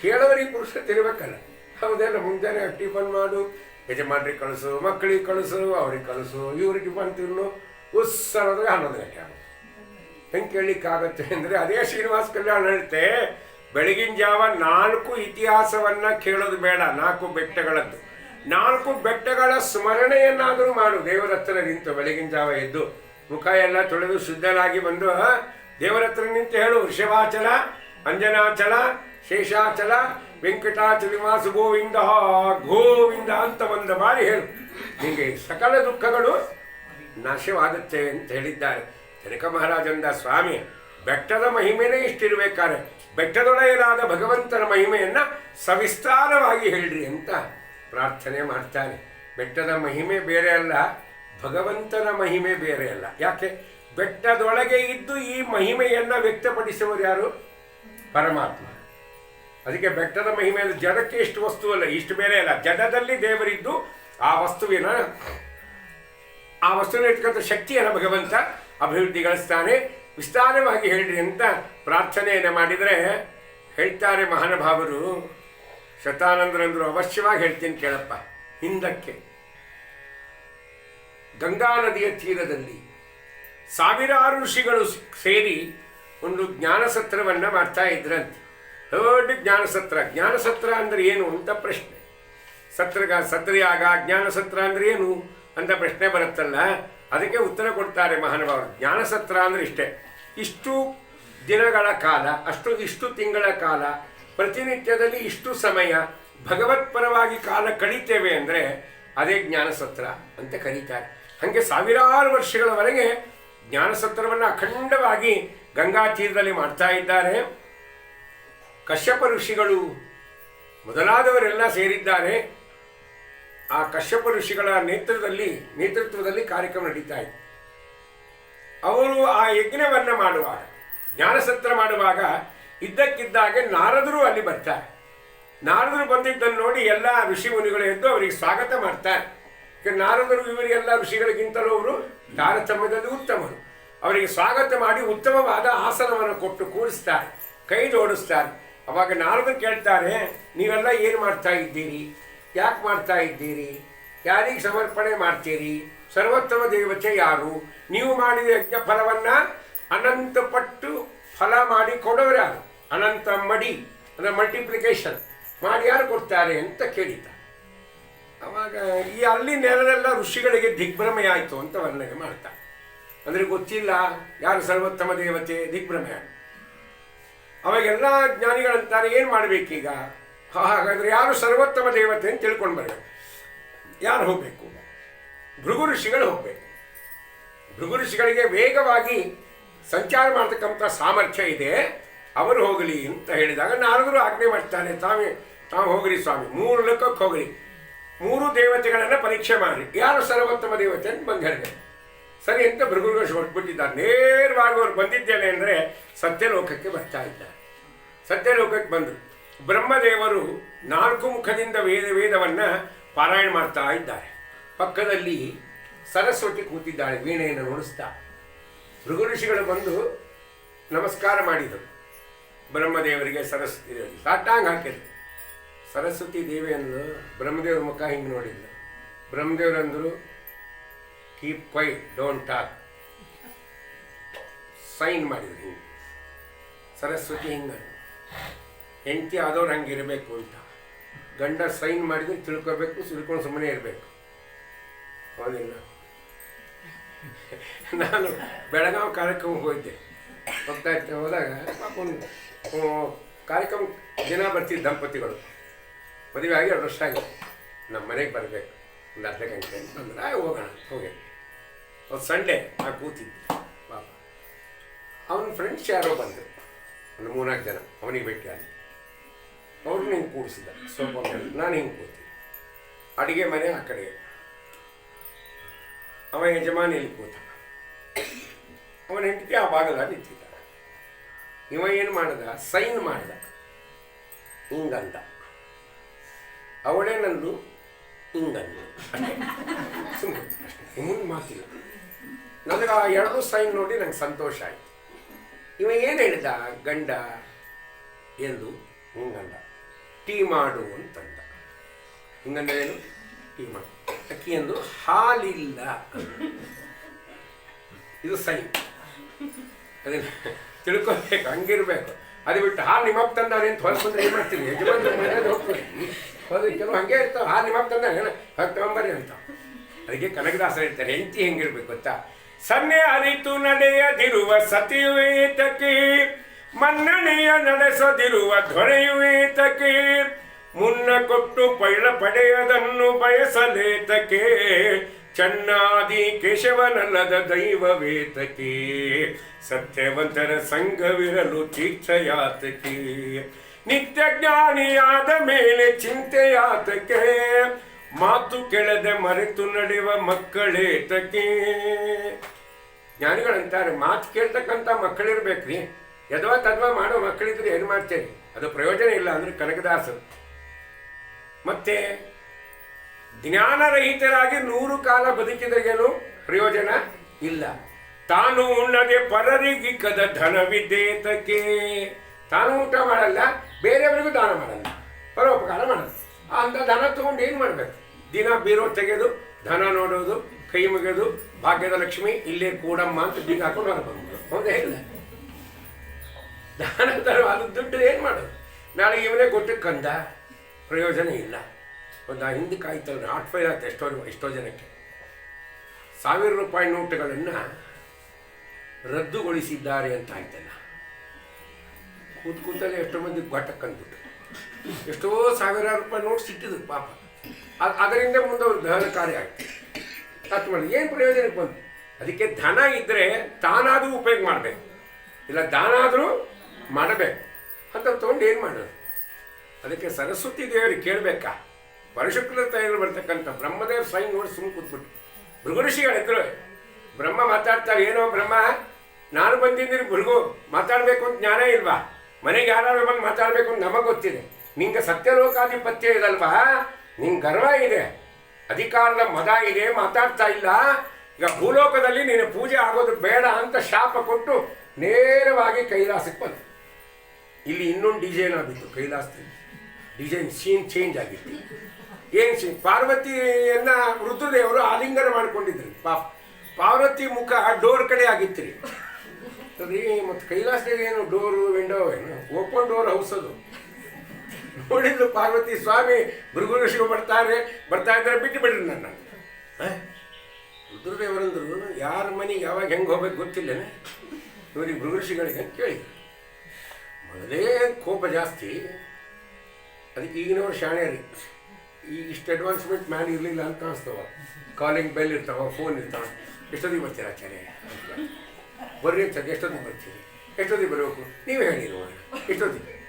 ಕೇಳೋರಿಗೆ ಪುರುಸತ್ತಿರ್ಬೇಕಲ್ಲ. ಹೌದೇನ? ಮುಂಜಾನೆ ಟಿಫನ್ ಮಾಡು, ಯಜಮಾನ್ರಿಗೆ ಕಳಿಸು, ಮಕ್ಕಳಿಗೆ ಕಳಿಸು, ಅವ್ರಿಗೆ ಕಳಿಸು, ಇವ್ರಿಗೆ ಟಿಫನ್ ತಿನ್ನು, ಅನ್ನೋದ್ರೆ 11 ಗಂಟೆ ಆಗುತ್ತೆ. ಹೆಂಗೆ ಕೇಳಲಿಕ್ಕಾಗತ್ತೆ ಅಂದರೆ ಅದೇ ಶ್ರೀನಿವಾಸ ಕಲ್ಯಾಣ ಹೇಳುತ್ತೆ, ಬೆಳಗಿನ ಜಾವ 4 ಇತಿಹಾಸವನ್ನು ಕೇಳೋದು ಬೇಡ. 4 ಬೆಟ್ಟಗಳದ್ದು 4 ಬೆಟ್ಟಗಳ ಸ್ಮರಣೆಯನ್ನಾದರೂ ಮಾಡು. ದೇವರ ಹತ್ರ ನಿಂತು ಬೆಳಗಿನ ಜಾವ ಎದ್ದು ಮುಖ ಎಲ್ಲ ತೊಳೆದು ಶುದ್ಧನಾಗಿ ಬಂದು ದೇವರ ಹತ್ರ ನಿಂತು ಹೇಳು, ವೃಷಭಾಚಲ, ಅಂಜನಾಚಲ, ಶೇಷಾಚಲ, ವೆಂಕಟಾಚಲಿವಾಸ ಗೋವಿಂದ ಗೋವಿಂದ ಅಂತ ಒಂದು ಬಾರಿ ಹೇಳು. ನಿಮಗೆ ಸಕಲ ದುಃಖಗಳು ನಾಶವಾಗುತ್ತೆ ಅಂತ ಹೇಳಿದ್ದಾರೆ. ಜನಕ ಮಹಾರಾಜಂದ ಸ್ವಾಮಿ ಬೆಟ್ಟದ ಮಹಿಮೆನೇ ಇಷ್ಟಿರಬೇಕಾದ್ರೆ ಬೆಟ್ಟದೊಡೆಯಲಾದ ಭಗವಂತನ ಮಹಿಮೆಯನ್ನು ಸವಿಸ್ತಾರವಾಗಿ ಹೇಳ್ರಿ ಅಂತ ಪ್ರಾರ್ಥನೆ ಮಾಡ್ತಾನೆ. ಬೆಟ್ಟದ ಮಹಿಮೆ ಬೇರೆ ಅಲ್ಲ, ಭಗವಂತನ ಮಹಿಮೆ ಬೇರೆ ಅಲ್ಲ. ಯಾಕೆ? ಬೆಟ್ಟದೊಳಗೆ ಇದ್ದು ಈ ಮಹಿಮೆಯನ್ನು ವ್ಯಕ್ತಪಡಿಸುವರು ಯಾರು? ಪರಮಾತ್ಮ. ಅದಕ್ಕೆ ಬೆಟ್ಟದ ಮಹಿಮೆಯಲ್ಲಿ ಜಡಕ್ಕೆ ಇಷ್ಟು ವಸ್ತು ಅಲ್ಲ, ಇಷ್ಟು ಬೇರೆ ಅಲ್ಲ. ಜಡದಲ್ಲಿ ದೇವರಿದ್ದು ಆ ವಸ್ತುವಿನ ಇಟ್ಕೊಂಡ ಶಕ್ತಿಯನ್ನು ಭಗವಂತ ಅಭಿವೃದ್ಧಿಗೊಳಿಸ್ತಾನೆ. ವಿಸ್ತಾರವಾಗಿ ಹೇಳ್ರಿ ಅಂತ ಪ್ರಾರ್ಥನೆಯನ್ನು ಮಾಡಿದರೆ ಹೇಳ್ತಾರೆ ಮಹಾನುಭಾವರು. ಶತಾನಂದರಂದರು ಅವಶ್ಯವಾಗಿ ಹೇಳ್ತೀನಿ ಕೇಳಪ್ಪ. ಹಿಂದಕ್ಕೆ ಗಂಗಾ ನದಿಯ ತೀರದಲ್ಲಿ ಸಾವಿರಾರು ಋಷಿಗಳು ಸೇರಿ ಒಂದು ಜ್ಞಾನಸತ್ರವನ್ನು ಮಾಡ್ತಾ ಇದ್ರಂತೆ. ದೊಡ್ಡ ಜ್ಞಾನಸತ್ರ. ಜ್ಞಾನಸತ್ರ ಅಂದರೆ ಏನು ಅಂತ ಪ್ರಶ್ನೆ. ಸತ್ರಿಯಾಗ ಜ್ಞಾನಸತ್ರ ಅಂದರೆ ಏನು ಅಂತ ಪ್ರಶ್ನೆ ಬರುತ್ತಲ್ಲ, ಅದಕ್ಕೆ ಉತ್ತರ ಕೊಡ್ತಾರೆ ಮಹಾನುಭಾವರು. ಜ್ಞಾನಸತ್ರ ಅಂದರೆ ಇಷ್ಟೇ, ಇಷ್ಟು ದಿನಗಳ ಕಾಲ, ಇಷ್ಟು ತಿಂಗಳ ಕಾಲ, ಪ್ರತಿನಿತ್ಯದಲ್ಲಿ ಇಷ್ಟು ಸಮಯ ಭಗವತ್ಪರವಾಗಿ ಕಾಲ ಕಳೀತೇವೆ ಅಂದರೆ ಅದೇ ಜ್ಞಾನಸತ್ರ ಅಂತ ಕರೀತಾರೆ. ಹಾಗೆ ಸಾವಿರಾರು ವರ್ಷಗಳವರೆಗೆ ಜ್ಞಾನಸತ್ರವನ್ನು ಅಖಂಡವಾಗಿ ಗಂಗಾ ತೀರದಲ್ಲಿ ಮಾಡ್ತಾ ಇದ್ದಾರೆ. ಕಶ್ಯಪ ಋಷಿಗಳು ಮೊದಲಾದವರೆಲ್ಲ ಸೇರಿದ್ದಾರೆ. ಆ ಕಶ್ಯಪ ಋಷಿಗಳ ನೇತೃತ್ವದಲ್ಲಿ ಕಾರ್ಯಕ್ರಮ ನಡೀತಾ ಇದೆ. ಅವರು ಆ ಯಜ್ಞವನ್ನು ಮಾಡುವಾಗ, ಜ್ಞಾನಸತ್ರ ಮಾಡುವಾಗ ಇದ್ದಕ್ಕಿದ್ದಾಗೆ ನಾರದರು ಅಲ್ಲಿ ಬರ್ತಾರೆ. ನಾರದರು ಬಂದಿದ್ದನ್ನು ನೋಡಿ ಎಲ್ಲ ಋಷಿ ಮುನಿಗಳು ಎದ್ದು ಅವರಿಗೆ ಸ್ವಾಗತ ಮಾಡ್ತಾರೆ. ನಾರದರು ಇವರಿಗೆಲ್ಲ ಋಷಿಗಳಿಗಿಂತಲೂ ಅವರು ತಾರತಮ್ಯದಲ್ಲಿ ಉತ್ತಮರು. ಅವರಿಗೆ ಸ್ವಾಗತ ಮಾಡಿ ಉತ್ತಮವಾದ ಆಸನವನ್ನು ಕೊಟ್ಟು ಕೂರಿಸ್ತಾರೆ, ಕೈ ಜೋಡಿಸ್ತಾರೆ. ಅವಾಗ ನಾರದರು ಕೇಳ್ತಾರೆ, ನೀವೆಲ್ಲ ಏನು ಮಾಡ್ತಾ ಇದ್ದೀರಿ? ಯಾಕೆ ಮಾಡ್ತಾ ಇದ್ದೀರಿ? ಯಾರಿಗೆ ಸಮರ್ಪಣೆ ಮಾಡ್ತೀರಿ? ಸರ್ವೋತ್ತಮ ದೇವತೆ ಯಾರು? ನೀವು ಮಾಡಿದ ಯಜ್ಞ ಫಲವನ್ನು ಅನಂತ ಪಟ್ಟು ಫಲ ಮಾಡಿ ಕೊಡೋರು ಯಾರು? ಅನಂತ ಮಡಿ ಅಂದರೆ ಮಲ್ಟಿಪ್ಲಿಕೇಶನ್ ಮಾಡಿ ಯಾರು ಕೊಡ್ತಾರೆ ಅಂತ ಕೇಳಿದ್ದಾರೆ. ಅವಾಗ ಈ ಅಲ್ಲಿ ನೆಲದೆಲ್ಲ ಋಷಿಗಳಿಗೆ ದಿಗ್ಭ್ರಮೆ ಆಯಿತು ಅಂತ ವರ್ಣನೆ ಮಾಡ್ತಾರೆ. ಅಂದರೆ ಗೊತ್ತಿಲ್ಲ ಯಾರು ಸರ್ವೋತ್ತಮ ದೇವತೆ, ದಿಗ್ಭ್ರಮೆ. ಅವಾಗೆಲ್ಲ ಜ್ಞಾನಿಗಳಂತಾರೆ ಏನು ಮಾಡಬೇಕೀಗ? ಹಾಗಾದರೆ ಯಾರು ಸರ್ವೋತ್ತಮ ದೇವತೆ ಅಂತ ತಿಳ್ಕೊಂಡು ಬರಬೇಕು. ಯಾರು ಹೋಗಬೇಕು? ಭೃಗು ಋಷಿಗಳು ಹೋಗಬೇಕು. ಭೃಗು ಋಷಿಗಳಿಗೆ ವೇಗವಾಗಿ ಸಂಚಾರ ಮಾಡ್ತಕ್ಕಂಥ ಸಾಮರ್ಥ್ಯ ಇದೆ, ಅವರು ಹೋಗಲಿ ಅಂತ ಹೇಳಿದಾಗ ನಾರದರು ಆಜ್ಞೆ ಮಾಡ್ತಾನೆ, ತಾವು ಹೋಗಲಿ ಸ್ವಾಮಿ, 3 ಲೋಕಕ್ಕೆ ಹೋಗಲಿ, 3 ದೇವತೆಗಳನ್ನು ಪರೀಕ್ಷೆ ಮಾಡಿ ಯಾರು ಸರ್ವೋತ್ತಮ ದೇವತೆ ಅಂತ ಬಂದು ಹೇಳಿದೆ. ಸರಿ ಅಂತ ಭೃಗುಗಳು ಹೊರಟ್ಬಿಟ್ಟಿದ್ದಾರೆ. ನೇರವಾಗಿ ಅವ್ರು ಬಂದಿದ್ದೇನೆ ಅಂದರೆ ಸತ್ಯಲೋಕಕ್ಕೆ ಬರ್ತಾ ಇದ್ದಾರೆ. ಸತ್ಯಲೋಕಕ್ಕೆ ಬಂದರು. ಬ್ರಹ್ಮದೇವರು 4 ಮುಖದಿಂದ ವೇದವನ್ನು ಪಾರಾಯಣ ಮಾಡ್ತಾ ಇದ್ದಾರೆ. ಪಕ್ಕದಲ್ಲಿ ಸರಸ್ವತಿ ಕೂತಿದ್ದಾಳೆ, ವೀಣೆಯನ್ನು ನುಡಿಸ್ತಾ. ಭೃಗು ಋಷಿಗಳು ಬಂದು ನಮಸ್ಕಾರ ಮಾಡಿದರು ಬ್ರಹ್ಮದೇವರಿಗೆ, ಸರಸ್ವತಿ ದೇವರಿಗೆ ಸಾಟಾಂಗ್ ಹಾಕಿದ್ರು. ಸರಸ್ವತಿ ದೇವಿಯನ್ನು ಬ್ರಹ್ಮದೇವ್ರ ಮುಖ ಹಿಂಗೆ ನೋಡಿದ್ರು. ಬ್ರಹ್ಮದೇವರಂದರು, keep quiet, don't talk. Sign ಮಾಡಿದ್ರು ಹಿಂಗೆ. ಸರಸ್ವತಿ ಹಿಂಗೆ ಹೆಂಡತಿ ಆದವ್ರು ಹಂಗೆ ಇರಬೇಕು ಅಂತ. ಗಂಡ ಸೈನ್ ಮಾಡಿದ್ರೆ ತಿಳ್ಕೊಬೇಕು, ತಿಳ್ಕೊಂಡು ಸುಮ್ಮನೆ ಇರಬೇಕು. ಹೌದಿಲ್ಲ? ನಾನು ಬೆಳಗಾವಿ ಕಾರ್ಯಕ್ರಮಕ್ಕೆ ಹೋಗಿದ್ದೆ. ಹೋದಾಗ ಒಂದು ಕಾರ್ಯಕ್ರಮ ದಿನ ಬರ್ತಿದ್ದ ದಂಪತಿಗಳು, ಮದುವೆ ಆಗಿ 2 ವರ್ಷ ಆಗಿದೆ. ನಮ್ಮ ಮನೆಗೆ ಬರಬೇಕು ಒಂದು ಅರ್ಧ ಗಂಟೆ ಅಂತಂದ್ರೆ ಹೋಗೋಣ. ಹೋಗಿ ಒಂದು ಸಂಡೇ ನಾನು ಕೂತಿದ್ದೆ. ಪಾಪ ಅವನ ಫ್ರೆಂಡ್ಸ್ ಯಾರೋ ಬಂದರು, ಒಂದು 3-4 ಜನ. ಅವನಿಗೆ ಭೇಟಿ ಆಗಿ ಅವ್ರನ್ನ ಹಿಂಗೆ ಕೂಡಿಸಿದ್ದ ಸ್ವಲ್ಪ ಮೇಲೆ. ನಾನು ಹಿಂಗೆ ಕೂತೀನಿ. ಅಡುಗೆ ಮನೆ ಆ ಕಡೆ, ಅವ ಯಜಮಾನಿ ಇಲ್ಲಿ ಕೂತ, ಅವನ ಹೆಂಡತಿ ಆ ಭಾಗದಾಗ ನಿಂತಿದ್ದ. ಇವ ಏನು ಮಾಡಿದ, ಸೈನ್ ಮಾಡಿದ ಹಿಂಗಂತ. ಅವಳೇ ನಂದು ಹಿಂಗಂದು ಅಷ್ಟೇ, ಸುಮ್ಮನೆ ಅಷ್ಟೇ, ಮುಂದೆ ಮಾತಿಲ್ಲ. ನನಗೆ ಆ 2 ಸೈನ್ ನೋಡಿ ನಂಗೆ ಸಂತೋಷ ಆಯಿತು. ಇವ ಏನು ಹೇಳಿದ, ಗಂಡ ಎಂದು ಹಿಂಗಂದ, ಟೀ ಮಾಡು ಅಂತಂದ. ಹಿಂಗಂದ್ರೆ ಏನು? ಟೀ ಮಾಡು. ಅಕ್ಕಿ ಎಂದು ಹಾಲಿಲ್ಲ, ಇದು ಸೈನ್. ಅದನ್ನು ತಿಳ್ಕೊಬೇಕು, ಹಂಗಿರ್ಬೇಕು. ಅದು ಬಿಟ್ಟು ಹಾಲು ನಿಮ್ಮಪ್ಪ ತಂದಾನೆ ಅಂತ ಹೊರಬಂದ್ರೆ ಏನು ಮಾಡ್ತೀನಿ? ಯಜಮಾನ ಮನೆಯಲ್ಲಿ ಹೋಗ್ತೀನಿ. ಹೌದು, ಕೆಲವು ಹಂಗೆ ಇರ್ತಾವೆ. ಹಾಲು ನಿಮ್ಮಪ್ಪ ತಂದಾನೆ ತಗೊಂಬರಿ ಅಂತ. ಅದಕ್ಕೆ ಕನಕದಾಸರು ಹೇಳ್ತಾರೆ, ಹೆಂಡತಿ ಹೆಂಗಿರ್ಬೇಕು ಗೊತ್ತಾ? ಸನ್ನೆ ಅರಿತು ನಡೆಯದಿರುವ ಸತಿಯುವೇತಕ್ಕೆ, ಮನ್ನಣೆಯ ನಡೆಸದಿರುವ ದೊರೆಯುವೇತಕ್ಕೆ, ಮುನ್ನ ಕೊಟ್ಟು ಪಡೆಯದನ್ನು ಬಯಸಲೇತಕ್ಕೆ, ಚನ್ನಾದಿ ಕೇಶವನಲ್ಲದ ದೈವವೇತಕ್ಕೆ, ಸತ್ಯವಂತರ ಸಂಘವಿರಲು ತೀರ್ಥಯಾತಕ್ಕೆ, ನಿತ್ಯ ಜ್ಞಾನಿಯಾದ ಮೇಲೆ ಚಿಂತೆಯಾತಕ್ಕೆ, ಮಾತು ಕೆಳದೆ ಮರೆತು ನಡೆಯುವ ಮಕ್ಕಳೇತಕ್ಕೆ. ಜ್ಞಾನಿಗಳಂತಾರೆ, ಮಾತು ಕೇಳ್ತಕ್ಕಂಥ ಮಕ್ಕಳಿರ್ಬೇಕ್ರಿ. ಯದ್ವಾ ತದ್ವಾ ಮಾಡೋ ಮಕ್ಕಳಿದ್ರೆ ಏನು ಮಾಡ್ತೇವೆ? ಅದು ಪ್ರಯೋಜನ ಇಲ್ಲ ಅಂದರೆ ಕನಕದಾಸರು. ಮತ್ತೆ ಜ್ಞಾನರಹಿತರಾಗಿ 100 ಕಾಲ ಬದುಕಿದ್ರೇನು ಪ್ರಯೋಜನ ಇಲ್ಲ. ತಾನು ಉಣ್ಣದೆ ಪರರಿಗಿಕ್ಕದ ಧನವಿದ್ದೇತಕ್ಕೆ, ತಾನು ಊಟ ಮಾಡಲ್ಲ, ಬೇರೆಯವರಿಗೂ ದಾನ ಮಾಡಲ್ಲ, ಪರೋಪಕಾರ ಮಾಡಲ್ಲ. ಅಂತ ಧನ ತಗೊಂಡು ಏನು ಮಾಡಬೇಕು? ದಿನ ಬೀರೋ ತೆಗೆದು ಧನ ನೋಡೋದು, ಕೈ ಮುಗಿಯೋದು, ಭಾಗ್ಯದ ಲಕ್ಷ್ಮಿ ಇಲ್ಲೇ ಕೂಡಮ್ಮ ಅಂತ ಬೀಗ ಹಾಕೊಂಡು ಹೊರಬಂದು. ಹೌದೇ ಇಲ್ಲ? ದಾನ ತರೋ ಅದು ದುಡ್ಡು ಏನು ಮಾಡೋದು? ನಾಳೆ ಇವನೇ ಕೊಟ್ಟು ಕಂದ, ಪ್ರಯೋಜನ ಇಲ್ಲ. ಒಂದು ಹಿಂದಕ್ಕೆ ಆಯ್ತಲ್ಲ, ಹಾಟ್ ಫೈರ್ ಆಯ್ತು ಎಷ್ಟೋ ಜನಕ್ಕೆ. 1000 ರೂಪಾಯಿ ನೋಟುಗಳನ್ನು ರದ್ದುಗೊಳಿಸಿದ್ದಾರೆ ಅಂತ ಆಯ್ತಲ್ಲ. ಕೂತಲ್ಲೇ ಎಷ್ಟೋ ಮಂದಿ ಘಟಕ್ಕಂದ್ಬಿಟ್ಟು ಎಷ್ಟೋ 1000 ರೂಪಾಯಿ ನೋಟ್ ಸಿಕ್ಕಿದ್ರು ಪಾಪ. ಅದರಿಂದ ಮುಂದೆ ಅವ್ರು ದಹನ ಕಾರ್ಯ ಆಗ್ತದೆ. ಖರ್ಚು ಮಾಡಿ ಏನು ಪ್ರಯೋಜನಕ್ಕೆ ಬಂತು? ಅದಕ್ಕೆ ಧನ ಇದ್ದರೆ ತಾನಾದರೂ ಉಪಯೋಗ ಮಾಡಬೇಕು, ಇಲ್ಲ ದಾನ ಆದರೂ ಮಾಡಬೇಕು ಅಂತ ತೊಗೊಂಡು ಏನು ಮಾಡೋದು? ಅದಕ್ಕೆ ಸರಸ್ವತಿ ದೇವರಿಗೆ ಕೇಳಬೇಕಾ? ಪರಶುಕ್ಲ ತೈರು ಬರ್ತಕ್ಕಂಥ ಬ್ರಹ್ಮದೇವ್ ಸೈನ್ ನೋಡಿ ಸುಮ್ಮನೆ ಕೂತ್ಬಿಟ್ಟು ಭೃಗು ಋಷಿಗಳಿದ್ರು. ಬ್ರಹ್ಮ ಮಾತಾಡ್ತಾರೆ, ಏನೋ ಬ್ರಹ್ಮ, ನಾನು ಬಂದಿದ್ದೀನಿ ಭೃಗು, ಮಾತಾಡಬೇಕು ಅಂತ ಜ್ಞಾನ ಇಲ್ವಾ? ಮನೆಗೆ ಯಾರು ಬಂದು ಮಾತಾಡಬೇಕು ಅಂತ ನಮಗೆ ಗೊತ್ತಿದೆ. ನಿಂಗೆ ಸತ್ಯಲೋಕಾಧಿಪತ್ಯ ಇದಲ್ವಾ? ನಿಂಗೆ ಗರ್ವ ಇದೆ, ಅಧಿಕಾರದ ಮದ ಇದೆ, ಮಾತಾಡ್ತಾ ಇಲ್ಲ. ಈಗ ಭೂಲೋಕದಲ್ಲಿ ನೀನು ಪೂಜೆ ಆಗೋದು ಬೇಡ ಅಂತ ಶಾಪ ಕೊಟ್ಟು ನೇರವಾಗಿ ಕೈಲಾಸಕ್ಕೆ ಬಂತು. ಇಲ್ಲಿ ಇನ್ನೊಂದು ಡಿಸೈನ್ ಆಗಿತ್ತು ಕೈಲಾಸದಲ್ಲಿ. ಡಿಸೈನ್ ಸೀನ್ ಚೇಂಜ್ ಆಗಿತ್ತು. ಏನು ಸೀನ್? ಪಾರ್ವತಿಯನ್ನ ರುದ್ರದೇವರು ಆಲಿಂಗನ ಮಾಡ್ಕೊಂಡಿದ್ರಿ. ಪಾರ್ವತಿ ಮುಖ ಡೋರ್ ಕಡೆ ಆಗಿತ್ತು ರೀ. ರೀ ಮತ್ತು ಕೈಲಾಸದಲ್ಲಿ ಏನು ಡೋರು ವಿಂಡೋ ಏನು ಓಪನ್ ಡೋರ್ ಹೌಸ್ ಅದು. ನೋಡಿದ್ರು ಪಾರ್ವತಿ, ಸ್ವಾಮಿ ಭೃಗು ಋಷಿಗಳು ಬರ್ತಾ ಇದ್ದಾರೆ, ಬಿಟ್ಟು ಬಿಡ್ರಿ ನನ್ನ. ರುದ್ರದೇವರಂದ್ರು, ಯಾರ ಮನೆಗೆ ಯಾವಾಗ ಹೆಂಗೆ ಹೋಗ್ಬೇಕು ಗೊತ್ತಿಲ್ಲನೇ ಇವ್ರಿಗೆ ಭೃಗು ಋಷಿಗಳಿಗೆ ಅಂತ ಕೇಳಿ. ಮೊದಲೇ ಕೋಪ ಜಾಸ್ತಿ. ಅದಕ್ಕೆ ಈಗಿನವ್ರು ಶಾಣೆ ರೀ. ಇಷ್ಟು ಅಡ್ವಾನ್ಸ್ಮೆಂಟ್ ಮ್ಯಾನ್ ಇರಲಿಲ್ಲ ಅಂತ ಕಾಣಿಸ್ತವ. ಕಾಲಿಂಗ್ ಬೆಲ್ ಇರ್ತಾವ, ಫೋನ್ ಇರ್ತಾವ. ಎಷ್ಟೊತ್ತಿಗೆ ಬರ್ತೀರಾ ಆಚಾರ್ಯ? ಬರ್ರಿ ಅಂತ ಎಷ್ಟೊತ್ತಿಗೆ ಬರ್ತೀರಿ? ಎಷ್ಟೊತ್ತಿಗೆ ಬರಬೇಕು ನೀವೇ ಹೇಳಿ ನೋಡೋಣ. ಎಷ್ಟೊತ್ತಿಗೆ